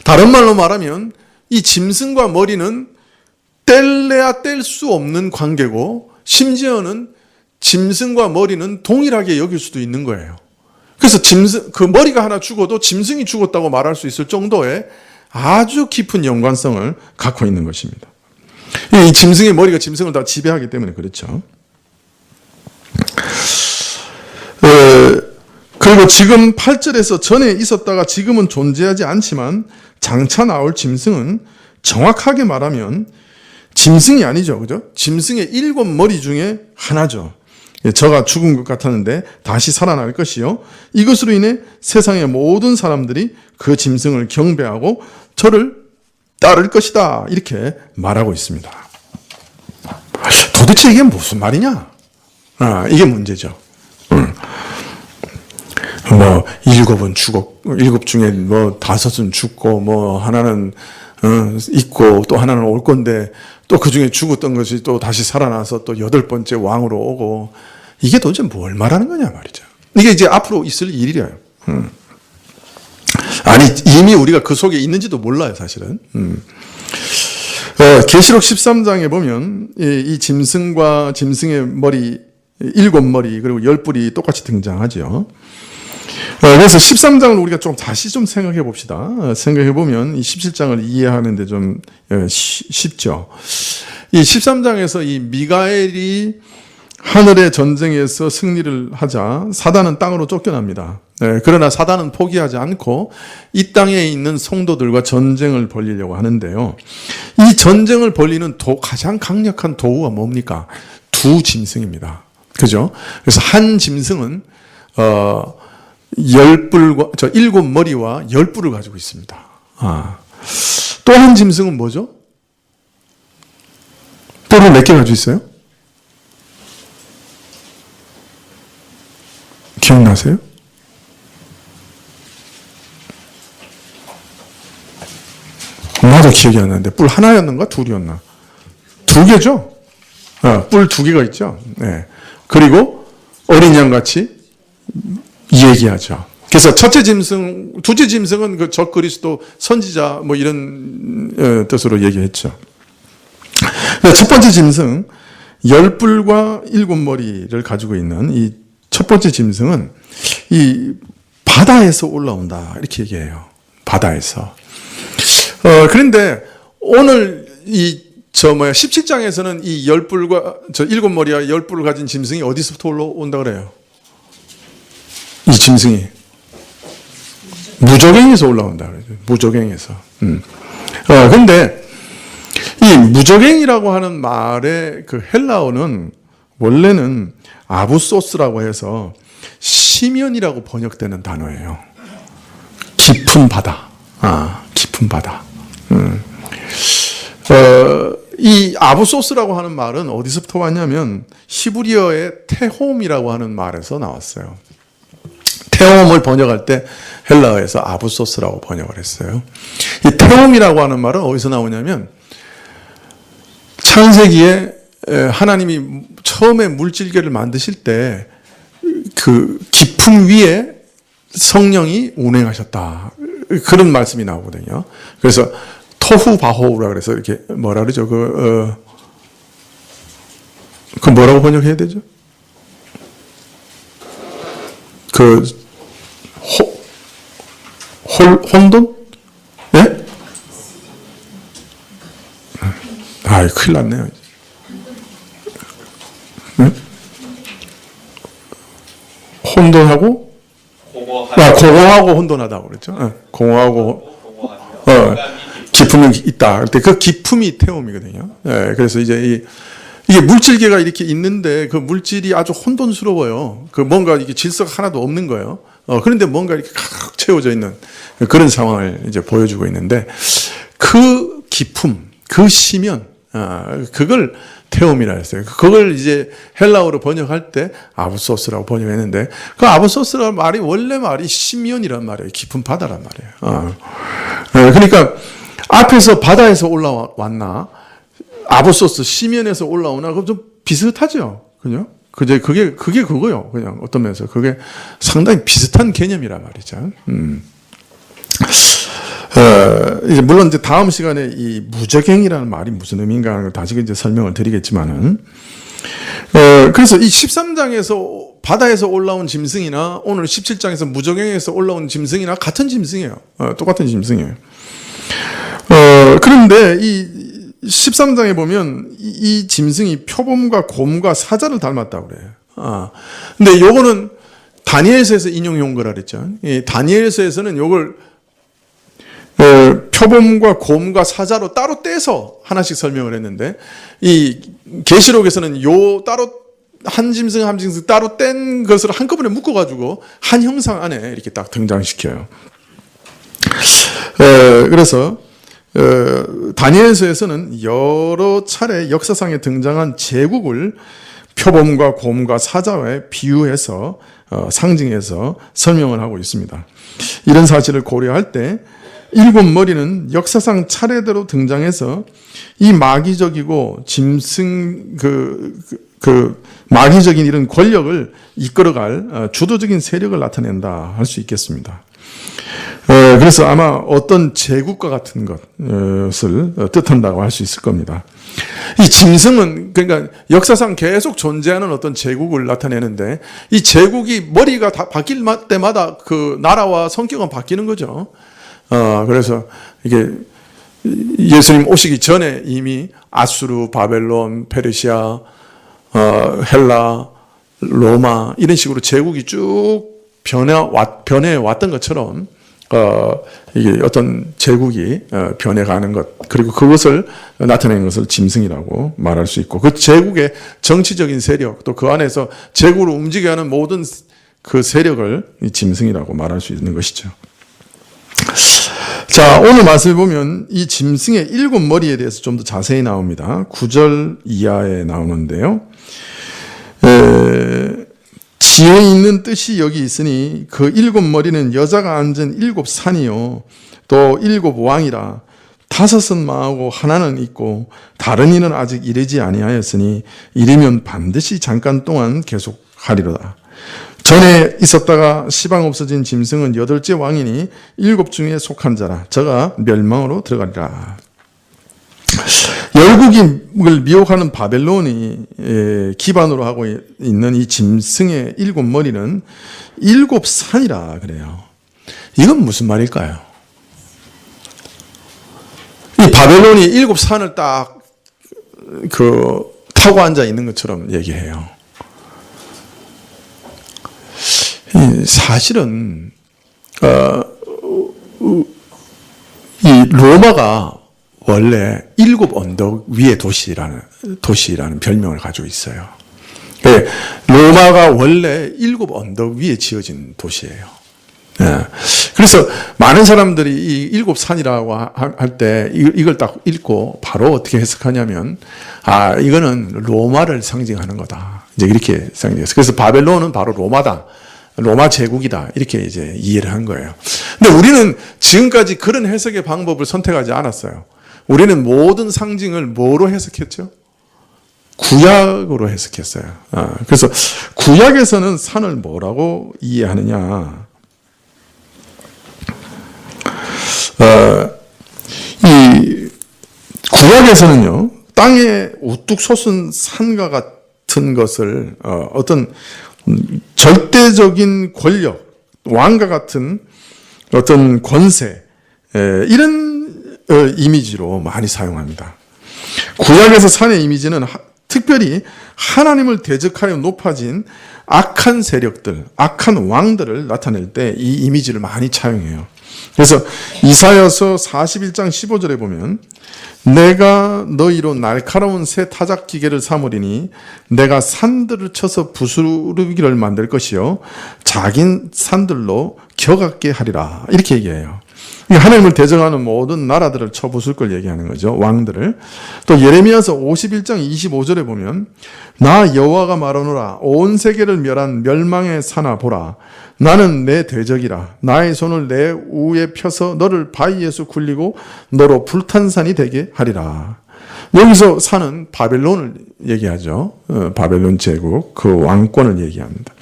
다른 말로 말하면 이 짐승과 머리는 뗄래야 뗄 수 없는 관계고, 심지어는 짐승과 머리는 동일하게 여길 수도 있는 거예요. 그래서 그 머리가 하나 죽어도 짐승이 죽었다고 말할 수 있을 정도의 아주 깊은 연관성을 갖고 있는 것입니다. 이 짐승의 머리가 짐승을 다 지배하기 때문에 그렇죠. 그리고 지금 8절에서 전에 있었다가 지금은 존재하지 않지만 장차 나올 짐승은 정확하게 말하면 짐승이 아니죠. 그죠? 짐승의 7머리 중에 하나죠. 저가 죽은 것 같았는데 다시 살아날 것이요. 이것으로 인해 세상의 모든 사람들이 그 짐승을 경배하고 저를 따를 것이다. 이렇게 말하고 있습니다. 도대체 이게 무슨 말이냐? 이게 문제죠. 뭐 7은 죽었고 7 중에 뭐 5은 죽고 뭐 하나는 있고 또 하나는 올 건데 또 그 중에 죽었던 것이 또 다시 살아나서 또 8번째 왕으로 오고 이게 도대체 뭘 말하는 거냐 말이죠. 이게 이제 앞으로 있을 일이래요. 아니 이미 우리가 그 속에 있는지도 몰라요 사실은. 계시록 13장에 보면 이 짐승과 짐승의 머리 7머리 그리고 10뿔이 똑같이 등장하죠. 그래서 13장을 우리가 좀 다시 좀 생각해 봅시다. 생각해 보면 이 17장을 이해하는데 좀 쉽죠. 이 13장에서 이 미가엘이 하늘의 전쟁에서 승리를 하자 사단은 땅으로 쫓겨납니다. 그러나 사단은 포기하지 않고 이 땅에 있는 성도들과 전쟁을 벌이려고 하는데요. 이 전쟁을 벌이는 가장 강력한 도구가 뭡니까? 2 짐승입니다. 그죠? 그래서 한 짐승은 7머리와 10뿔을 가지고 있습니다. 또 한 짐승은 뭐죠? 뿔을 몇 개 가지고 있어요? 기억나세요? 나도 기억이 안 나는데 뿔 하나였는가 둘이었나? 2개죠? 뿔 2개가 있죠. 네. 그리고 어린 양같이 얘기하죠. 그래서 첫째 짐승, 둘째 짐승은 그 적 그리스도 선지자 뭐 이런 뜻으로 얘기했죠. 첫 번째 짐승 10뿔과 7머리를 가지고 있는 이 첫 번째 짐승은 이 바다에서 올라온다 이렇게 얘기해요. 바다에서. 그런데 오늘 17장에서는 이 10뿔과 7머리와 10뿔을 가진 짐승이 어디서부터 올라온다 그래요? 이 짐승이 무저갱에서 올라온다 그러죠. 무저갱에서. 그런데 이 무저갱이라고 하는 말의 그 헬라어는 원래는 아부소스라고 해서 시면이라고 번역되는 단어예요. 깊은 바다. 깊은 바다. 이 아부소스라고 하는 말은 어디서부터 왔냐면 히브리어의 테홈이라고 하는 말에서 나왔어요. 테홈을 번역할 때 헬라어에서 아부소스라고 번역을 했어요. 이 테홈이라고 하는 말은 어디서 나오냐면 창세기에 하나님이 처음에 물질계를 만드실 때 그 깊음 위에 성령이 운행하셨다. 그런 말씀이 나오거든요. 그래서 토후바호우라 그래서 이렇게 뭐라 그러죠? 그 뭐라고 번역해야 되죠? 혼돈? 예? 큰일 났네요. 네? 혼돈하고? 공허하고 혼돈하다고 그랬죠. 공허하고, 기품이 있다. 근데 그 기품이 태움이거든요. 그래서 이제 이게 물질계가 이렇게 있는데 그 물질이 아주 혼돈스러워요. 그 뭔가 이게 질서가 하나도 없는 거예요. 그런데 뭔가 이렇게 가득 채워져 있는 그런 상황을 이제 보여주고 있는데 그 기품, 그 시면, 그걸 태움이라 했어요. 그걸 이제 헬라어로 번역할 때 아부소스라고 번역했는데 그 아부소스라는 말이 원래 말이 시면이란 말이에요. 깊은 바다란 말이에요. 그러니까 앞에서 바다에서 올라왔나 아부소스 시면에서 올라오나 그럼 좀 비슷하죠. 그죠? 그게 그거요. 그냥 어떤 면에서 그게 상당히 비슷한 개념이란 말이죠. 이제 물론 이제 다음 시간에 이 무저갱이라는 말이 무슨 의미인가 하는 걸 다시 이제 설명을 드리겠지만은, 그래서 이 13장에서 바다에서 올라온 짐승이나 오늘 17장에서 무저갱에서 올라온 짐승이나 같은 짐승이에요. 똑같은 짐승이에요. 그런데 이 13장에 보면 이 짐승이 표범과 곰과 사자를 닮았다고 그래요. 근데 요거는 다니엘서에서 인용해 온 거라 그랬죠. 이 다니엘서에서는 요걸 표범과 곰과 사자로 따로 떼서 하나씩 설명을 했는데, 이 계시록에서는 요 따로 한 짐승 한 짐승 따로 뗀 것을 한꺼번에 묶어가지고 한 형상 안에 이렇게 딱 등장시켜요. 그래서 다니엘서에서는 여러 차례 역사상에 등장한 제국을 표범과 곰과 사자에 비유해서 상징해서 설명을 하고 있습니다. 이런 사실을 고려할 때 일곱 머리는 역사상 차례대로 등장해서 이 마귀적이고 짐승 마귀적인 이런 권력을 이끌어갈 주도적인 세력을 나타낸다 할 수 있겠습니다. 그래서 아마 어떤 제국과 같은 것을 뜻한다고 할 수 있을 겁니다. 이 짐승은 그러니까 역사상 계속 존재하는 어떤 제국을 나타내는데, 이 제국이 머리가 다 바뀔 때마다 그 나라와 성격은 바뀌는 거죠. 그래서 이게 예수님 오시기 전에 이미 아수르, 바벨론, 페르시아, 헬라, 로마 이런 식으로 제국이 쭉 변해 왔던 것처럼 이게 어떤 제국이 변해가는 것, 그리고 그것을 나타내는 것을 짐승이라고 말할 수 있고, 그 제국의 정치적인 세력, 또 그 안에서 제국을 움직이게 하는 모든 그 세력을 짐승이라고 말할 수 있는 것이죠. 자, 오늘 말씀을 보면 이 짐승의 일곱 머리에 대해서 좀 더 자세히 나옵니다. 9절 이하에 나오는데요. 지혜 있는 뜻이 여기 있으니 그 일곱 머리는 여자가 앉은 일곱 산이요 또 일곱 왕이라. 다섯은 망하고 하나는 있고 다른 이는 아직 이르지 아니하였으니 이르면 반드시 잠깐 동안 계속하리로다. 전에 있었다가 시방 없어진 짐승은 여덟째 왕이니 일곱 중에 속한 자라. 저가 멸망으로 들어가리라. 열국을 미혹하는 바벨론이 기반으로 하고 있는 이 짐승의 일곱 머리는 일곱 산이라 그래요. 이건 무슨 말일까요? 이 바벨론이 일곱 산을 딱 타고 앉아 있는 것처럼 얘기해요. 사실은 이 로마가 원래 일곱 언덕 위의 도시라는 별명을 가지고 있어요. 로마가 원래 일곱 언덕 위에 지어진 도시예요. 그래서 많은 사람들이 이 일곱 산이라고 할 때 이걸 딱 읽고 바로 어떻게 해석하냐면, 이거는 로마를 상징하는 거다. 이제 이렇게 상징해서. 그래서 바벨론은 바로 로마다. 로마 제국이다. 이렇게 이제 이해를 한 거예요. 근데 우리는 지금까지 그런 해석의 방법을 선택하지 않았어요. 우리는 모든 상징을 뭐로 해석했죠? 구약으로 해석했어요. 그래서 구약에서는 산을 뭐라고 이해하느냐? 이 구약에서는요, 땅에 우뚝 솟은 산과 같은 것을 어떤 절대적인 권력, 왕과 같은 어떤 권세, 이런 이미지로 많이 사용합니다. 구약에서 산의 이미지는 특별히 하나님을 대적하여 높아진 악한 세력들, 악한 왕들을 나타낼 때 이 이미지를 많이 차용해요. 그래서 이사야서 41장 15절에 보면, 내가 너희로 날카로운 새 타작 기계를 삼으리니 내가 산들을 쳐서 부스러기를 만들 것이요 작은 산들로 격하게 하리라. 이렇게 얘기해요. 하나님을 대적하는 모든 나라들을 쳐부술 걸 얘기하는 거죠. 왕들을. 또 예레미야서 51장 25절에 보면, 나 여호와가 말하노라. 온 세계를 멸한 멸망의 산아 보라. 나는 내 대적이라. 나의 손을 내 우에 펴서 너를 바위에서 굴리고 너로 불탄 산이 되게 하리라. 여기서 산은 바벨론을 얘기하죠. 바벨론 제국, 그 왕권을 얘기합니다.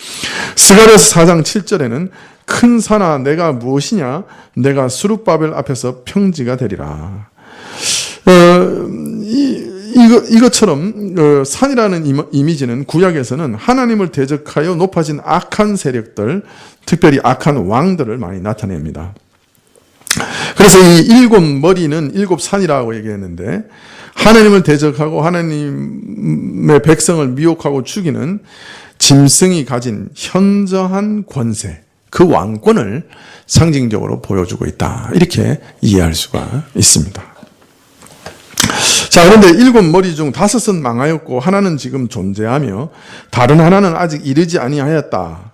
스가랴서 4장 7절에는 큰 산아 내가 무엇이냐? 내가 수룹바벨 앞에서 평지가 되리라. 이것처럼 산이라는 이미지는 구약에서는 하나님을 대적하여 높아진 악한 세력들, 특별히 악한 왕들을 많이 나타냅니다. 그래서 이 일곱 머리는 일곱 산이라고 하나님을 대적하고 하나님의 백성을 미혹하고 죽이는 짐승이 가진 현저한 권세, 그 왕권을 상징적으로 보여주고 있다. 이렇게 이해할 수가 있습니다. 자, 그런데 7머리 중 5은 망하였고 하나는 지금 존재하며 다른 하나는 아직 이르지 아니하였다.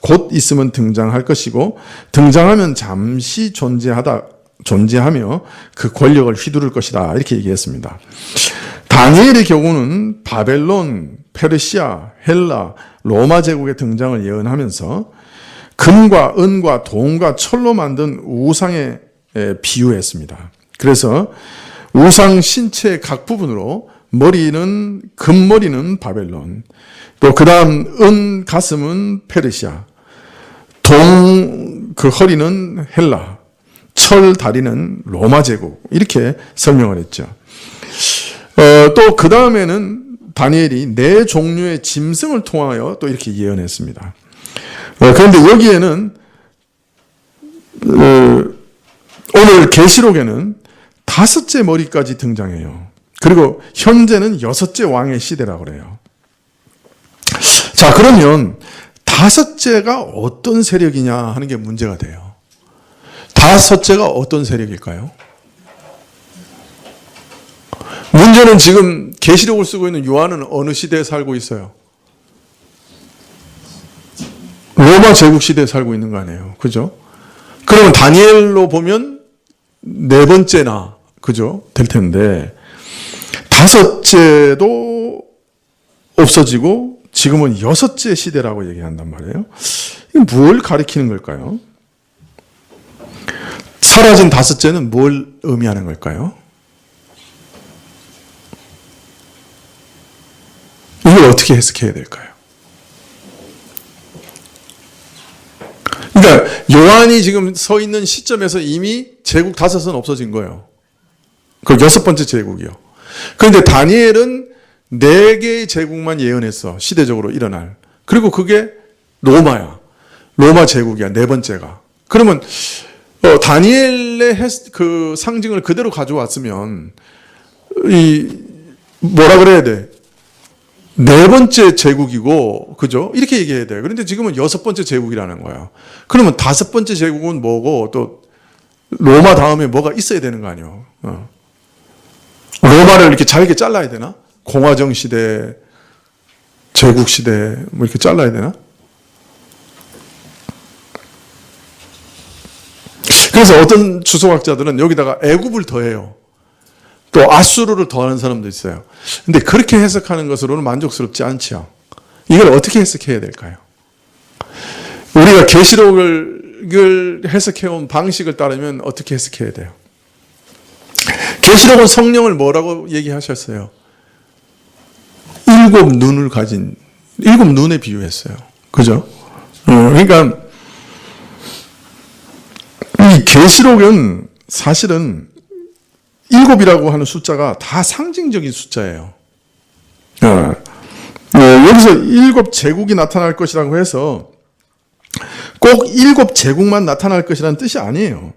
곧 있으면 등장할 것이고 등장하면 잠시 존재하며 그 권력을 휘두를 것이다. 이렇게 얘기했습니다. 다니엘의 경우는 바벨론, 페르시아, 헬라, 로마 제국의 등장을 예언하면서 금과 은과 동과 철로 만든 우상에 비유했습니다. 그래서 우상 신체의 각 부분으로 머리는 금머리는 바벨론, 또 그다음 은 가슴은 페르시아, 동 그 허리는 헬라, 철 다리는 로마 제국, 이렇게 설명을 했죠. 또 그 다음에는 다니엘이 4종류의 짐승을 통하여 또 이렇게 예언했습니다. 그런데 여기에는 오늘 계시록에는 5째 머리까지 등장해요. 그리고 현재는 6째 왕의 시대라고 그래요. 자, 그러면 5째가 어떤 세력이냐 하는 게 문제가 돼요. 5째가 어떤 세력일까요? 문제는 지금 계시록을 쓰고 있는 요한은 어느 시대에 살고 있어요? 로마 제국 시대에 살고 있는 거 아니에요. 그죠? 그러면 다니엘로 보면 4번째나, 그죠? 될 텐데, 5째도 없어지고, 지금은 6째 시대라고 얘기한단 말이에요. 이게 뭘 가리키는 걸까요? 사라진 5째는 뭘 의미하는 걸까요? 이걸 어떻게 해석해야 될까요? 그러니까 요한이 지금 서 있는 시점에서 이미 제국 5은 없어진 거예요. 그 6번째 제국이요. 그런데 다니엘은 4개의 제국만 예언했어. 시대적으로 일어날. 그리고 그게 로마야. 로마 제국이야. 4번째가. 그러면 다니엘의 그 상징을 그대로 가져왔으면 뭐라 그래야 돼? 4번째 제국이고, 그죠? 이렇게 얘기해야 돼요. 그런데 지금은 6번째 제국이라는 거야. 그러면 5번째 제국은 뭐고, 또, 로마 다음에 뭐가 있어야 되는 거 아니에요? 로마를 이렇게 잘게 잘라야 되나? 공화정 시대, 제국 시대, 뭐 이렇게 잘라야 되나? 그래서 어떤 주석학자들은 여기다가 애굽을 더해요. 또 아수르를 더하는 사람도 있어요. 근데 그렇게 해석하는 것으로는 만족스럽지 않죠. 이걸 어떻게 해석해야 될까요? 우리가 계시록을 해석해온 방식을 따르면 어떻게 해석해야 돼요? 계시록은 성령을 뭐라고 얘기하셨어요? 7 눈을 가진 7 눈에 비유했어요. 그죠? 그러니까 이 계시록은 사실은 7이라고 하는 숫자가 다 상징적인 숫자예요. 여기서 7 제국이 나타날 것이라고 해서 꼭 7 제국만 나타날 것이라는 뜻이 아니에요.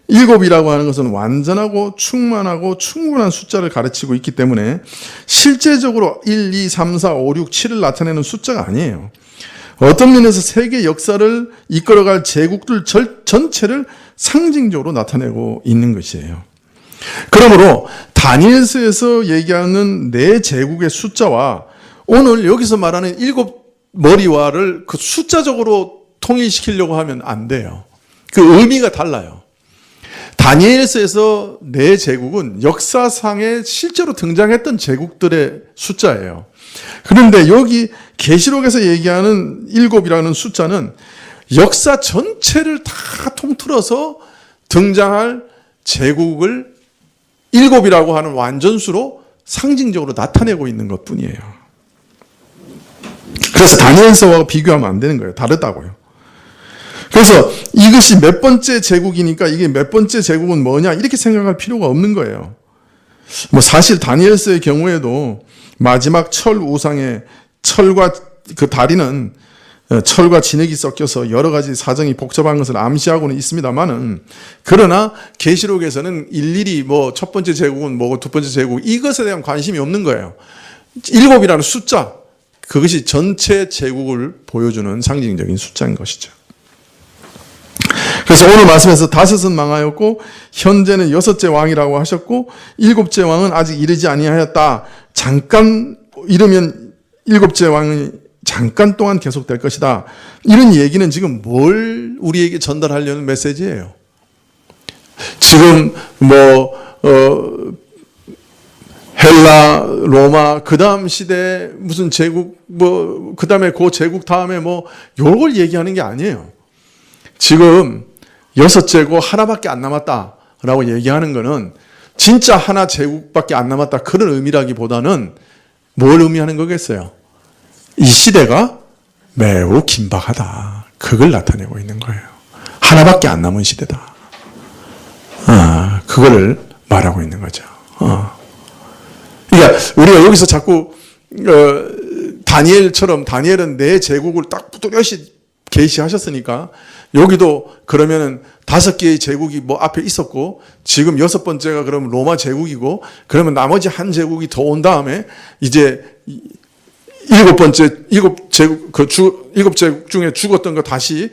7이라고 하는 것은 완전하고 충만하고 충분한 숫자를 가르치고 있기 때문에 실제적으로 1, 2, 3, 4, 5, 6, 7을 나타내는 숫자가 아니에요. 어떤 면에서 세계 역사를 이끌어갈 제국들 전체를 상징적으로 나타내고 있는 것이에요. 그러므로 다니엘서에서 얘기하는 4제국의 숫자와 오늘 여기서 말하는 7머리와를 그 숫자적으로 통일시키려고 하면 안 돼요. 그 의미가 달라요. 다니엘서에서 4제국은 역사상에 실제로 등장했던 제국들의 숫자예요. 그런데 여기 계시록에서 얘기하는 7이라는 숫자는 역사 전체를 다 통틀어서 등장할 제국을 7이라고 하는 완전수로 상징적으로 나타내고 있는 것 뿐이에요. 그래서 다니엘서와 비교하면 안 되는 거예요. 다르다고요. 그래서 이것이 몇 번째 제국이니까 이게 몇 번째 제국은 뭐냐 이렇게 생각할 필요가 없는 거예요. 뭐 사실 다니엘서의 경우에도 마지막 철 우상의 철과 그 다리는 철과 진흙이 섞여서 여러 가지 사정이 복잡한 것을 암시하고는 있습니다만은, 그러나 계시록에서는 일일이 뭐 첫 번째 제국은 뭐고 두 번째 제국 이것에 대한 관심이 없는 거예요. 7이라는 숫자, 그것이 전체 제국을 보여주는 상징적인 숫자인 것이죠. 그래서 오늘 말씀에서 5은 망하였고 현재는 6째 왕이라고 하셨고 7째 왕은 아직 이르지 아니하였다. 잠깐 이르면 7째 왕이 잠깐 동안 계속될 것이다. 이런 얘기는 지금 뭘 우리에게 전달하려는 메시지예요. 지금 헬라, 로마, 그 다음 시대 무슨 제국, 그 다음에 그 제국 다음에 요걸 얘기하는 게 아니에요. 지금 6제국 하나밖에 안 남았다라고 얘기하는 거는 진짜 하나 제국밖에 안 남았다. 그런 의미라기보다는 뭘 의미하는 거겠어요? 이 시대가 매우 긴박하다. 그걸 나타내고 있는 거예요. 하나밖에 안 남은 시대다. 그거를 말하고 있는 거죠. 그러니까 우리가 여기서 자꾸 다니엘처럼 다니엘은 내 제국을 딱 뚜렷이 계시하셨으니까 여기도 그러면은 5개의 제국이 앞에 있었고 지금 6번째가 그러면 로마 제국이고 그러면 나머지 한 제국이 더 온 다음에 이제 7제국 중에 죽었던 거 다시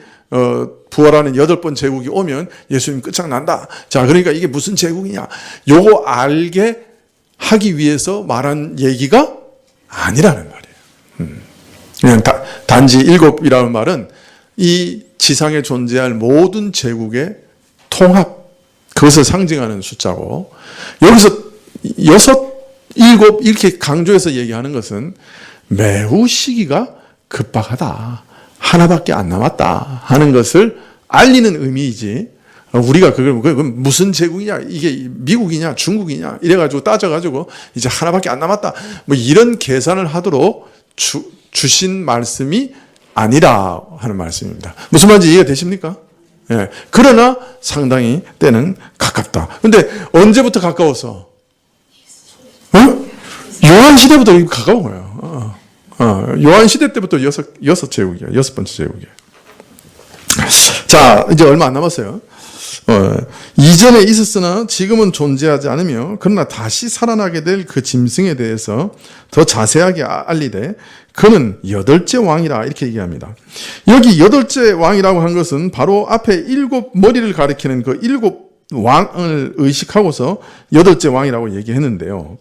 부활하는 8번 제국이 오면 예수님 끝장난다. 자, 그러니까 이게 무슨 제국이냐? 요거 알게 하기 위해서 말한 얘기가 아니라는 말이에요. 그냥 단지 7이라는 말은 이 지상에 존재할 모든 제국의 통합, 그것을 상징하는 숫자고, 여기서 6, 7 이렇게 강조해서 얘기하는 것은 매우 시기가 급박하다. 하나밖에 안 남았다 하는 것을 알리는 의미이지, 우리가 그걸 무슨 제국이냐, 이게 미국이냐 중국이냐 이래가지고 따져가지고 이제 하나밖에 안 남았다 이런 계산을 하도록 주신 말씀이 아니라 하는 말씀입니다. 무슨 말인지 이해가 되십니까? 예. 그러나 상당히 때는 가깝다. 근데 언제부터 가까웠어? 요한 시대부터 가까운 거예요. 요한 시대 때부터 6제국이야. 6번째 제국이야. 자, 이제 얼마 안 남았어요. 이전에 있었으나 지금은 존재하지 않으며 그러나 다시 살아나게 될 그 짐승에 대해서 더 자세하게 알리되 그는 8째 왕이라 이렇게 얘기합니다. 여기 8째 왕이라고 한 것은 바로 앞에 7머리를 가리키는 그 7왕을 의식하고서 8째 왕이라고 얘기했는데요.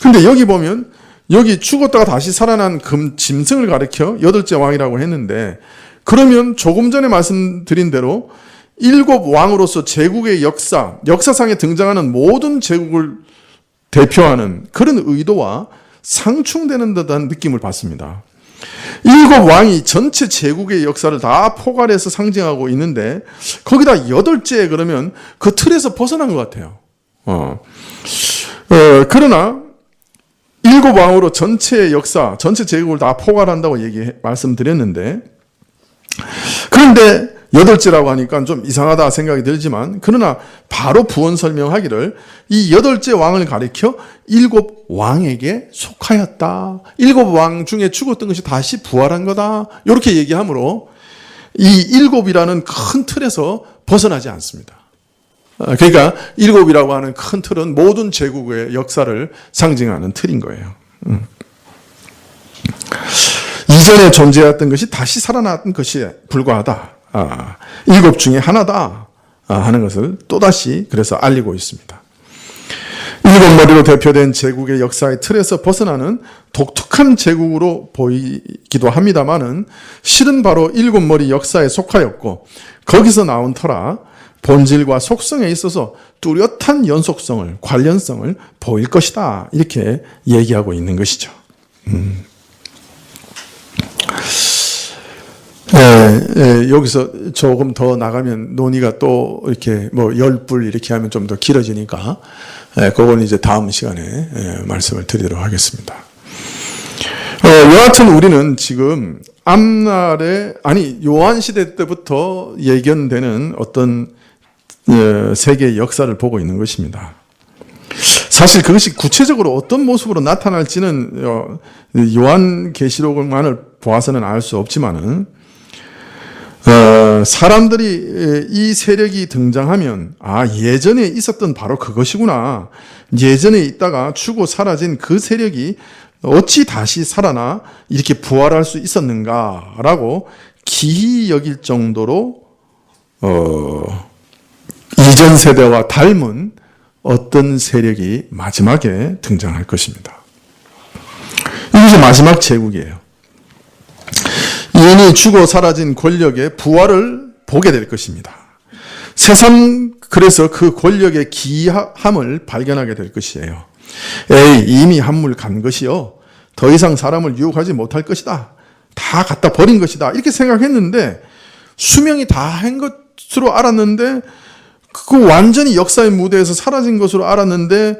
근데 여기 보면 여기 죽었다가 다시 살아난 짐승을 가리켜 8째 왕이라고 했는데, 그러면 조금 전에 말씀드린 대로 7왕으로서 제국의 역사상에 등장하는 모든 제국을 대표하는 그런 의도와 상충되는 듯한 느낌을 받습니다. 7왕이 전체 제국의 역사를 다 포괄해서 상징하고 있는데 거기다 8째 그러면 그 틀에서 벗어난 것 같아요. 그러나 7왕으로 전체 역사, 전체 제국을 다 포괄한다고 말씀드렸는데, 그런데 8째라고 하니까 좀 이상하다 생각이 들지만, 그러나 바로 부언 설명하기를 이 8째 왕을 가리켜 7왕에게 속하였다. 7왕 중에 죽었던 것이 다시 부활한 거다. 이렇게 얘기하므로 이 7이라는 큰 틀에서 벗어나지 않습니다. 그러니까 7이라고 하는 큰 틀은 모든 제국의 역사를 상징하는 틀인 거예요. 이전에 존재했던 것이 다시 살아난 것이 불과하다. 7 중에 하나다 하는 것을 또다시 그래서 알리고 있습니다. 7머리로 대표된 제국의 역사의 틀에서 벗어나는 독특한 제국으로 보이기도 합니다만은 실은 바로 7머리 역사에 속하였고 거기서 나온 터라 본질과 속성에 있어서 뚜렷한 연속성을, 관련성을 보일 것이다. 이렇게 얘기하고 있는 것이죠. 여기서 조금 더 나가면 논의가 또 이렇게 10불 이렇게 하면 좀 더 길어지니까 그건 이제 다음 시간에 말씀을 드리도록 하겠습니다. 여하튼 우리는 지금 요한 시대 때부터 예견되는 어떤 세계의 역사를 보고 있는 것입니다. 사실 그것이 구체적으로 어떤 모습으로 나타날지는 요한 계시록만을 보아서는 알 수 없지만은 사람들이 이 세력이 등장하면 예전에 있었던 바로 그것이구나. 예전에 있다가 죽고 사라진 그 세력이 어찌 다시 살아나 이렇게 부활할 수 있었는가라고 기이 여길 정도로 이전 세대와 닮은 어떤 세력이 마지막에 등장할 것입니다. 이것이 마지막 제국이에요. 이미 죽어 사라진 권력의 부활을 보게 될 것입니다. 새삼 그래서 그 권력의 기이함을 발견하게 될 것이에요. 에이, 이미 한물 간 것이요, 더 이상 사람을 유혹하지 못할 것이다, 다 갖다 버린 것이다, 이렇게 생각했는데, 수명이 다 한 것으로 알았는데, 그 완전히 역사의 무대에서 사라진 것으로 알았는데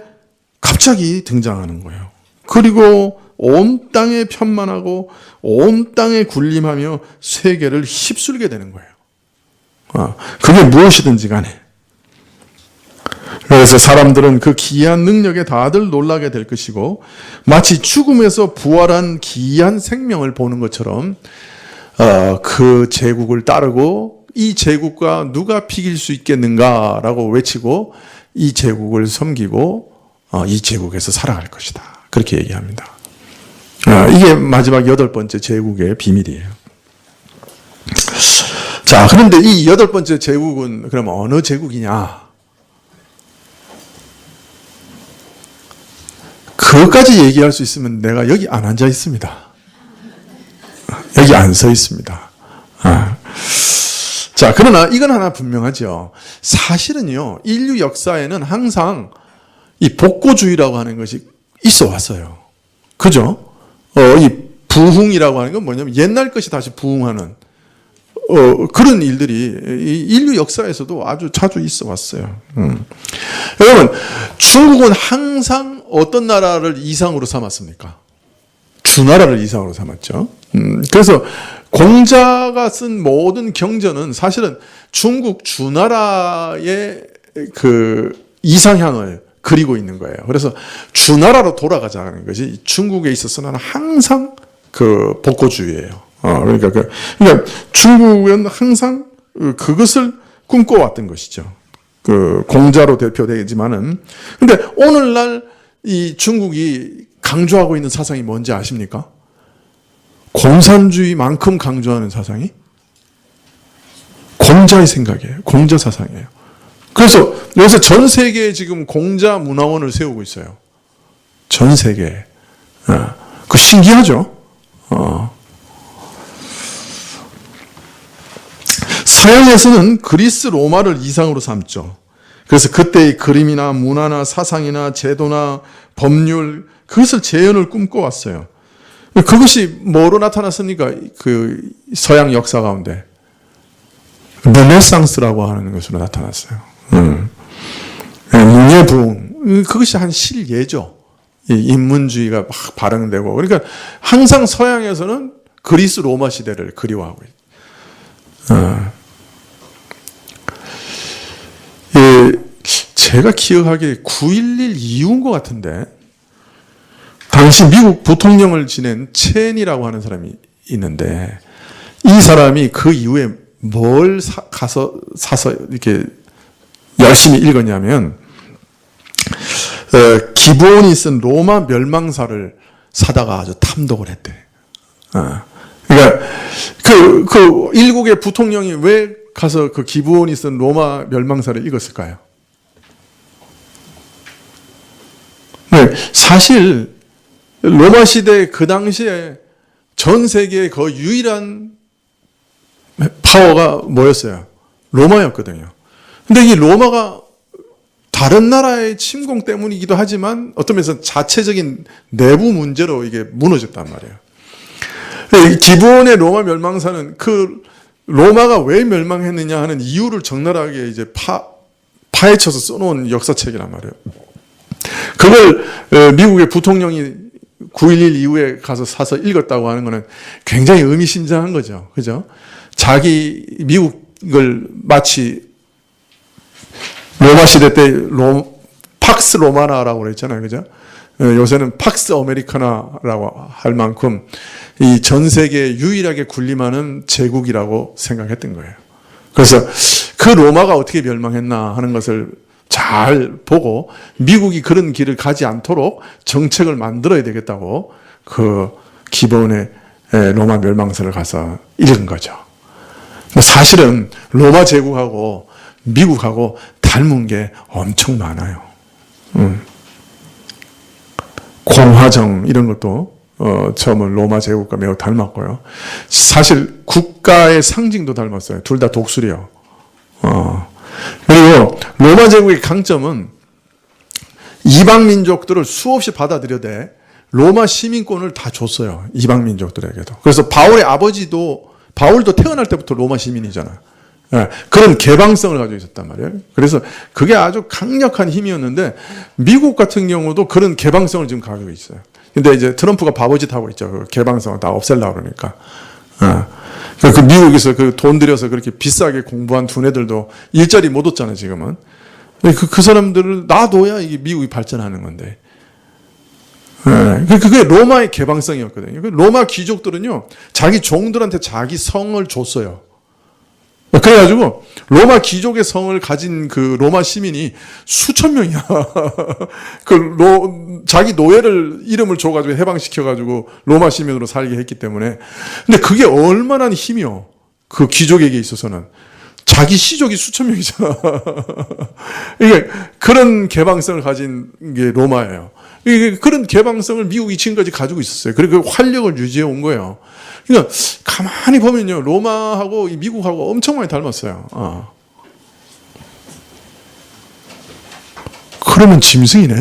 갑자기 등장하는 거예요. 그리고 온 땅에 편만하고 온 땅에 군림하며 세계를 휩쓸게 되는 거예요. 그게 무엇이든지 간에. 그래서 사람들은 그 기이한 능력에 다들 놀라게 될 것이고, 마치 죽음에서 부활한 기이한 생명을 보는 것처럼 그 제국을 따르고 이 제국과 누가 비길 수 있겠는가라고 외치고 이 제국을 섬기고 이 제국에서 살아갈 것이다, 그렇게 얘기합니다. 이게 마지막 8번째 제국의 비밀이에요. 자, 그런데 이 8번째 제국은 그럼 어느 제국이냐? 그것까지 얘기할 수 있으면 내가 여기 안 앉아 있습니다. 여기 안 서 있습니다. 자, 그러나 이건 하나 분명하죠. 사실은요, 인류 역사에는 항상 이 복고주의라고 하는 것이 있어 왔어요. 그죠? 이 부흥이라고 하는 건 뭐냐면 옛날 것이 다시 부흥하는 그런 일들이 인류 역사에서도 아주 자주 있어 왔어요. 여러분, 중국은 항상 어떤 나라를 이상으로 삼았습니까? 주나라를 이상으로 삼았죠. 그래서 공자가 쓴 모든 경전은 사실은 중국 주나라의 그 이상향을 그리고 있는 거예요. 그래서 주나라로 돌아가자는 것이 중국에 있어서는 항상 그 복고주의예요. 그러니까 중국은 항상 그것을 꿈꿔왔던 것이죠. 그 공자로 대표되지만은, 근데 오늘날 이 중국이 강조하고 있는 사상이 뭔지 아십니까? 공산주의만큼 강조하는 사상이 공자의 생각이에요. 공자 사상이에요. 그래서 여기서 전 세계에 지금 공자 문화원을 세우고 있어요. 전 세계에. 그 신기하죠? 서양에서는 그리스 로마를 이상으로 삼죠. 그래서 그때의 그림이나 문화나 사상이나 제도나 법률, 그것을 재현을 꿈꿔왔어요. 그것이 뭐로 나타났습니까? 그 서양 역사 가운데 르네상스라고 하는 것으로 나타났어요. 문예부흥, 그것이 한 실예죠. 인문주의가 막 발행되고, 그러니까 항상 서양에서는 그리스 로마 시대를 그리워하고 있어요. 제가 기억하기에 9.11 이후인 것 같은데, 당시 미국 부통령을 지낸 첸이라고 하는 사람이 있는데, 이 사람이 그 이후에 뭘 사서 이렇게 열심히 읽었냐면, 기브온이 쓴 로마 멸망사를 사다가 아주 탐독을 했대. 그러니까 그 일국의 부통령이 왜 가서 그 기브온이 쓴 로마 멸망사를 읽었을까요? 네, 사실 로마 시대 그 당시에 전 세계의 거의 유일한 파워가 뭐였어요? 로마였거든요. 근데 이 로마가 다른 나라의 침공 때문이기도 하지만 어떤 면에서 자체적인 내부 문제로 이게 무너졌단 말이에요. 기브온의 로마 멸망사는 그 로마가 왜 멸망했느냐 하는 이유를 적나라하게 이제 파헤쳐서 써놓은 역사책이란 말이에요. 그걸 미국의 부통령이 9.11 이후에 가서 사서 읽었다고 하는 것은 굉장히 의미심장한 거죠. 그죠? 자기 미국을 마치 로마 시대 때 팍스 로마나라고 그랬잖아요. 그죠? 요새는 팍스 아메리카나라고 할 만큼 이 전 세계에 유일하게 군림하는 제국이라고 생각했던 거예요. 그래서 그 로마가 어떻게 멸망했나 하는 것을 잘 보고 미국이 그런 길을 가지 않도록 정책을 만들어야 되겠다고 그 기본의 로마 멸망설을 가서 읽은 거죠. 사실은 로마 제국하고 미국하고 닮은 게 엄청 많아요. 공화정 이런 것도 처음은 로마 제국과 매우 닮았고요. 사실 국가의 상징도 닮았어요. 둘 다 독수리요. 그리고 로마 제국의 강점은 이방 민족들을 수없이 받아들여대 로마 시민권을 다 줬어요. 이방 민족들에게도. 그래서 바울의 아버지도 바울도 태어날 때부터 로마 시민이잖아요. 그런 개방성을 가지고 있었단 말이에요. 그래서 그게 아주 강력한 힘이었는데 미국 같은 경우도 그런 개방성을 지금 가지고 있어요. 근데 이제 트럼프가 바보짓 하고 있죠. 그 개방성을 다 없애려고 그러니까. 그 미국에서 그 돈 들여서 그렇게 비싸게 공부한 두뇌들도 일자리 못 얻잖아요, 지금은. 그 사람들을 놔둬야 이게 미국이 발전하는 건데. 그게 로마의 개방성이었거든요. 로마 귀족들은요, 자기 종들한테 자기 성을 줬어요. 그래가지고 로마 귀족의 성을 가진 그 로마 시민이 수천 명이야. 자기 노예를 이름을 줘가지고 해방시켜가지고 로마 시민으로 살게 했기 때문에. 근데 그게 얼마나 힘이요. 그 귀족에게 있어서는. 자기 시족이 수천 명이잖아. 이게 그런 개방성을 가진 게 로마예요. 그런 개방성을 미국이 지금까지 가지고 있었어요. 그리고 그 활력을 유지해 온 거예요. 그러니까 가만히 보면요, 로마하고 미국하고 엄청 많이 닮았어요. 그러면 짐승이네.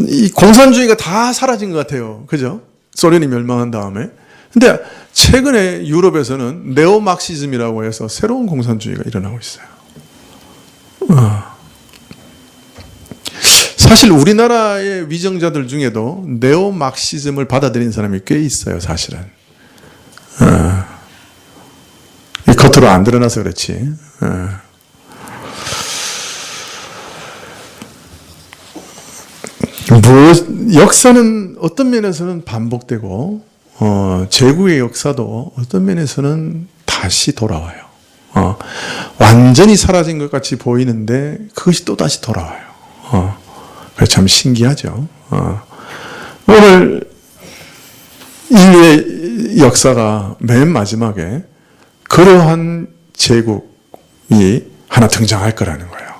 이 공산주의가 다 사라진 것 같아요. 그죠? 소련이 멸망한 다음에. 근데 최근에 유럽에서는 네오막시즘이라고 해서 새로운 공산주의가 일어나고 있어요. 사실 우리나라의 위정자들 중에도 네오막시즘을 받아들인 사람이 꽤 있어요, 사실은. 겉으로 안 드러나서 그렇지. 역사는 어떤 면에서는 반복되고, 제국의 역사도 어떤 면에서는 다시 돌아와요. 완전히 사라진 것 같이 보이는데 그것이 또 다시 돌아와요. 그래서 참 신기하죠. 오늘 인류의 역사가 맨 마지막에 그러한 제국이 하나 등장할 거라는 거예요.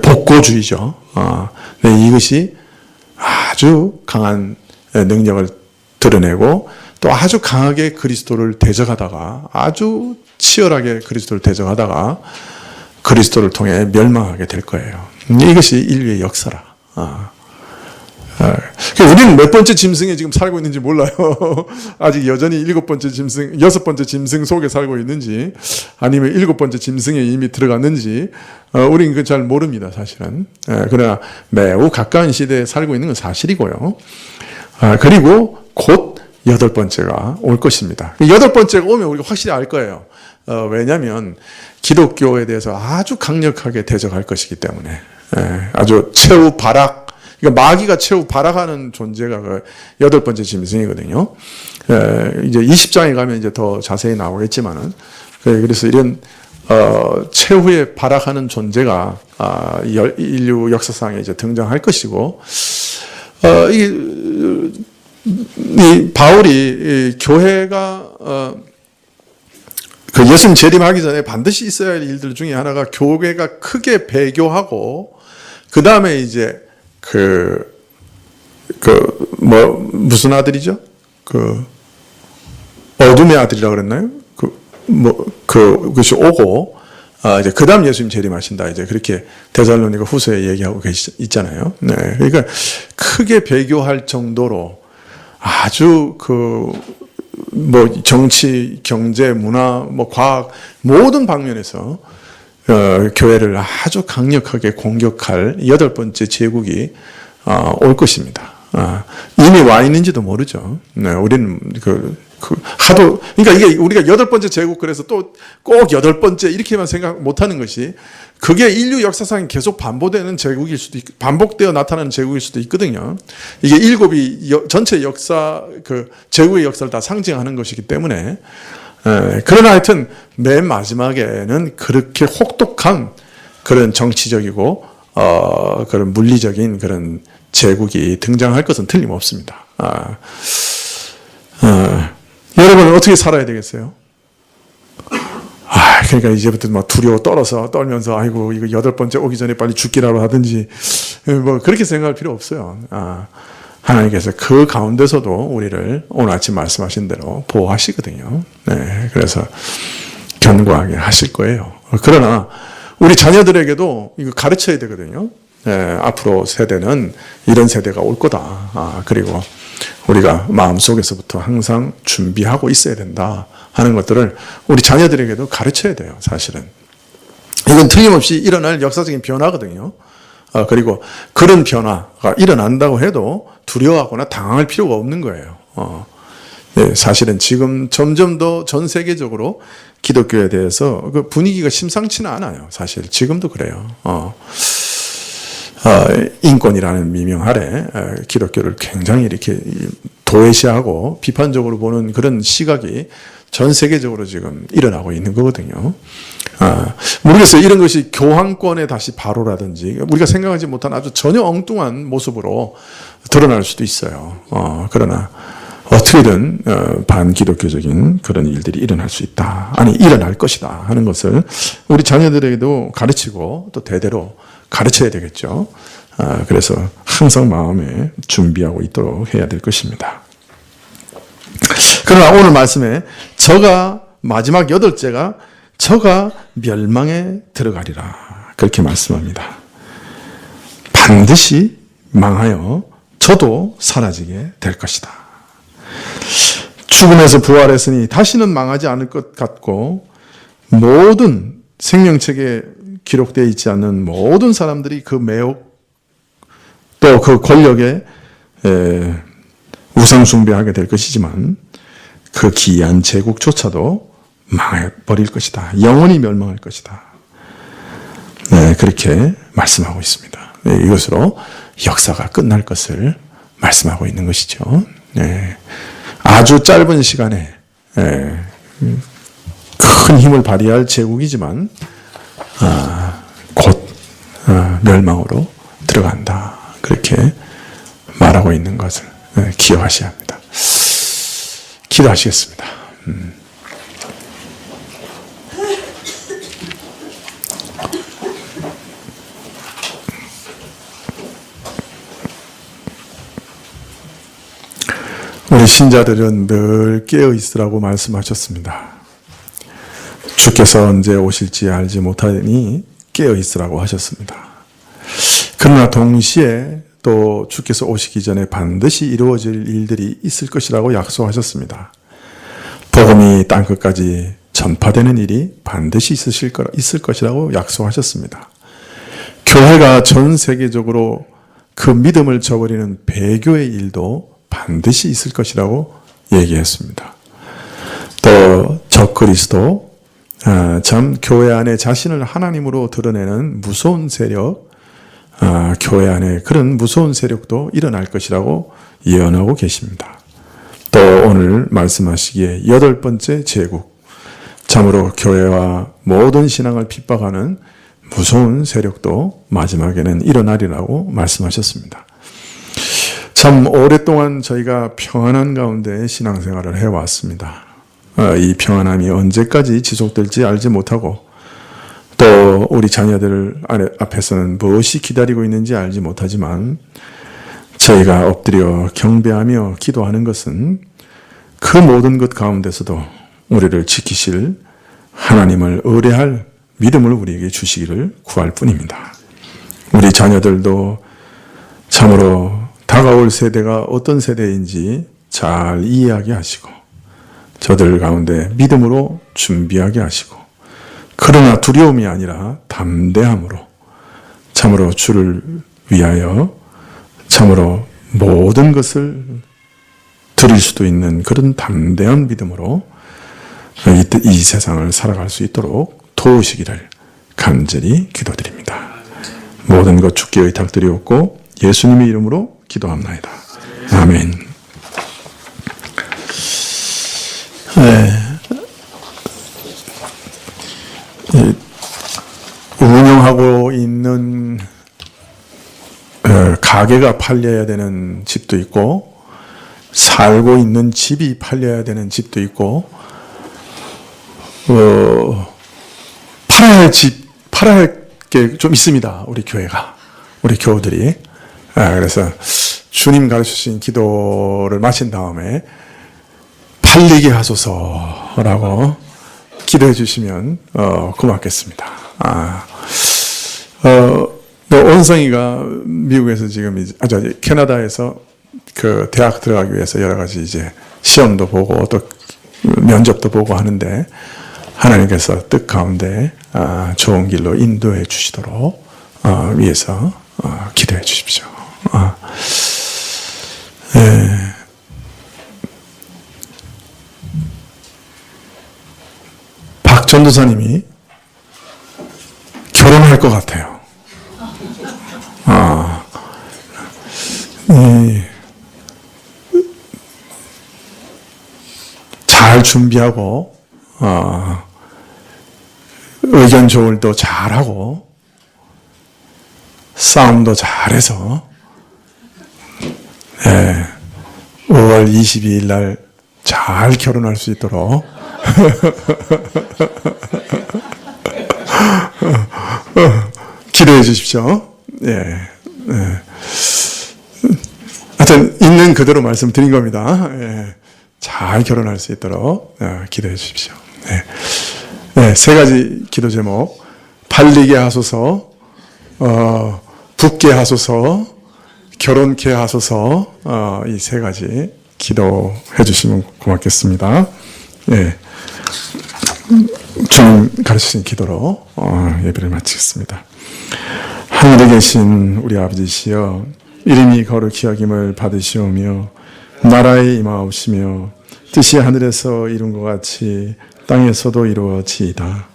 복고주의죠. 네, 이것이 아주 강한 능력을 드러내고 또 아주 강하게 그리스도를 대적하다가 아주 치열하게 그리스도를 대적하다가 그리스도를 통해 멸망하게 될 거예요. 이것이 인류의 역사라. 우리는 몇 번째 짐승에 지금 살고 있는지 몰라요. 아직 여전히 일곱 번째 짐승, 여섯 번째 짐승 속에 살고 있는지 아니면 일곱 번째 짐승에 이미 들어갔는지 우리는 그 잘 모릅니다, 사실은. 그러나 매우 가까운 시대에 살고 있는 건 사실이고요. 그리고 곧 여덟 번째가 올 것입니다. 여덟 번째가 오면 우리가 확실히 알 거예요. 왜냐하면 기독교에 대해서 아주 강력하게 대적할 것이기 때문에. 아주 최후 발악, 그러니까 마귀가 최후 발악하는 존재가 그 여덟 번째 짐승이거든요. 이제 20장에 가면 이제 더 자세히 나오겠지만은, 그래서 이런 최후의 발악하는 존재가 인류 역사상에 이제 등장할 것이고, 이 바울이 교회가 그 예수님 재림하기 전에 반드시 있어야 할 일들 중에 하나가 교회가 크게 배교하고 그 다음에 이제 무슨 아들이죠? 어둠의 아들이라고 그랬나요? 그것이 오고 이제 그 다음 예수님 재림하신다. 이제 그렇게 데살로니가 후서에 얘기하고 있잖아요. 네. 그러니까 크게 배교할 정도로 아주 정치, 경제, 문화, 과학 모든 방면에서 교회를 아주 강력하게 공격할 여덟 번째 제국이 올 것입니다. 이미 와 있는지도 모르죠. 네, 우리는 그러니까 이게 우리가 여덟 번째 제국 그래서 또 꼭 여덟 번째 이렇게만 생각 못하는 것이 그게 인류 역사상 계속 반복되는 제국일 수도 반복되어 나타나는 제국일 수도 있거든요. 이게 일곱이 전체 역사 제국의 역사를 다 상징하는 것이기 때문에 그러나 하여튼 맨 마지막에는 그렇게 혹독한 그런 정치적이고 그런 물리적인 그런 제국이 등장할 것은 틀림없습니다. 여러분은 어떻게 살아야 되겠어요? 그러니까 이제부터 막 두려워 떨면서 아이고 이거 8번째 오기 전에 빨리 죽기라도 하든지 뭐 그렇게 생각할 필요 없어요. 하나님께서 그 가운데서도 우리를 오늘 아침 말씀하신 대로 보호하시거든요. 네, 그래서 견고하게 하실 거예요. 그러나 우리 자녀들에게도 이거 가르쳐야 되거든요. 네, 앞으로 세대는 이런 세대가 올 거다. 그리고 우리가 마음속에서부터 항상 준비하고 있어야 된다 하는 것들을 우리 자녀들에게도 가르쳐야 돼요. 사실은 이건 틀림없이 일어날 역사적인 변화거든요. 그리고 그런 변화가 일어난다고 해도 두려워하거나 당황할 필요가 없는 거예요. 네, 사실은 지금 점점 더 전 세계적으로 기독교에 대해서 그 분위기가 심상치는 않아요. 사실 지금도 그래요. 인권이라는 미명 아래 기독교를 굉장히 이렇게 도외시하고 비판적으로 보는 그런 시각이 전 세계적으로 지금 일어나고 있는 거거든요. 모르겠어요. 이런 것이 교황권의 다시 발호라든지 우리가 생각하지 못한 아주 전혀 엉뚱한 모습으로 드러날 수도 있어요. 그러나 어떻게든 반기독교적인 그런 일들이 일어날 수 있다. 아니 일어날 것이다 하는 것을 우리 자녀들에게도 가르치고 또 대대로 가르쳐야 되겠죠. 그래서 항상 마음에 준비하고 있도록 해야 될 것입니다. 그러나 오늘 말씀에 저가 마지막 8째가 저가 멸망에 들어가리라 그렇게 말씀합니다. 반드시 망하여 저도 사라지게 될 것이다. 죽음에서 부활했으니 다시는 망하지 않을 것 같고 모든 생명책에 기록되어 있지 않는 모든 사람들이 그 매혹 또 그 권력에 우상숭배하게 될 것이지만 그 기이한 제국조차도 망해버릴 것이다. 영원히 멸망할 것이다. 네, 그렇게 말씀하고 있습니다. 네, 이것으로 역사가 끝날 것을 말씀하고 있는 것이죠. 네, 아주 짧은 시간에 큰 힘을 발휘할 제국이지만 곧 멸망으로 들어간다. 그렇게 말하고 있는 것을 기억하셔야 합니다. 기도하시겠습니다. 우리 신자들은 늘 깨어 있으라고 말씀하셨습니다. 주께서 언제 오실지 알지 못하니 깨어 있으라고 하셨습니다. 그러나 동시에 또 주께서 오시기 전에 반드시 이루어질 일들이 있을 것이라고 약속하셨습니다. 복음이 땅끝까지 전파되는 일이 반드시 있을 것이라고 약속하셨습니다. 교회가 전 세계적으로 그 믿음을 저버리는 배교의 일도 반드시 있을 것이라고 얘기했습니다. 또 적그리스도, 참 교회 안에 자신을 하나님으로 드러내는 무서운 세력, 교회 안에 그런 무서운 세력도 일어날 것이라고 예언하고 계십니다. 또 오늘 말씀하시기에 8번째 제국, 참으로 교회와 모든 신앙을 핍박하는 무서운 세력도 마지막에는 일어나리라고 말씀하셨습니다. 참 오랫동안 저희가 평안한 가운데 신앙생활을 해왔습니다. 이 평안함이 언제까지 지속될지 알지 못하고 또 우리 자녀들 앞에서는 무엇이 기다리고 있는지 알지 못하지만 저희가 엎드려 경배하며 기도하는 것은 그 모든 것 가운데서도 우리를 지키실 하나님을 의뢰할 믿음을 우리에게 주시기를 구할 뿐입니다. 우리 자녀들도 참으로 다가올 세대가 어떤 세대인지 잘 이해하게 하시고 저들 가운데 믿음으로 준비하게 하시고 그러나 두려움이 아니라 담대함으로 참으로 주를 위하여 참으로 모든 것을 드릴 수도 있는 그런 담대한 믿음으로 이 세상을 살아갈 수 있도록 도우시기를 간절히 기도드립니다. 모든 것 주께 의탁드리옵고 예수님의 이름으로 기도합나이다. 아멘. 네. 가게가 팔려야 되는 집도 있고, 살고 있는 집이 팔려야 되는 집도 있고, 팔아야 할 게 좀 있습니다. 우리 교회가, 우리 교우들이. 그래서 주님 가르치신 기도를 마친 다음에 팔리게 하소서라고 기도해 주시면 고맙겠습니다. 온성이가 미국에서 지금 캐나다에서 그 대학 들어가기 위해서 여러 가지 이제 시험도 보고 또 면접도 보고 하는데, 하나님께서 뜻 가운데 좋은 길로 인도해 주시도록 위해서 기도해 주십시오. 박 전도사님이 결혼할 것 같아요. 잘 준비하고, 의견 조율도 잘하고, 싸움도 잘해서, 5월 22일 날 잘 결혼할 수 있도록, 기도해 주십시오. 하여튼, 있는 그대로 말씀드린 겁니다. 잘 결혼할 수 있도록 기도해 주십시오. 세 가지 기도 제목: 팔리게 하소서, 붙게 하소서, 결혼케 하소서. 이 세 가지 기도해 주시면 고맙겠습니다. 주님 가르치신 기도로 예배를 마치겠습니다. 하늘에 계신 우리 아버지시여, 이름이 거룩히 여김을 받으시오며 나라에 임하옵시며 뜻이 하늘에서 이룬 것 같이 땅에서도 이루어지이다.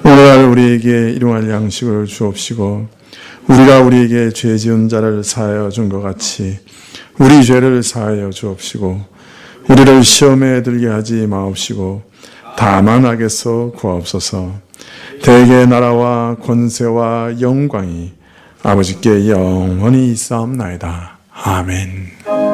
오늘날 우리에게 일용할 양식을 주옵시고, 우리가 우리에게 죄 지은 자를 사하여 준 것 같이 우리 죄를 사하여 주옵시고, 우리를 시험에 들게 하지 마옵시고 다만 악에서 구하옵소서. 대개 나라와 권세와 영광이 아버지께 영원히 있사옵나이다. 아멘.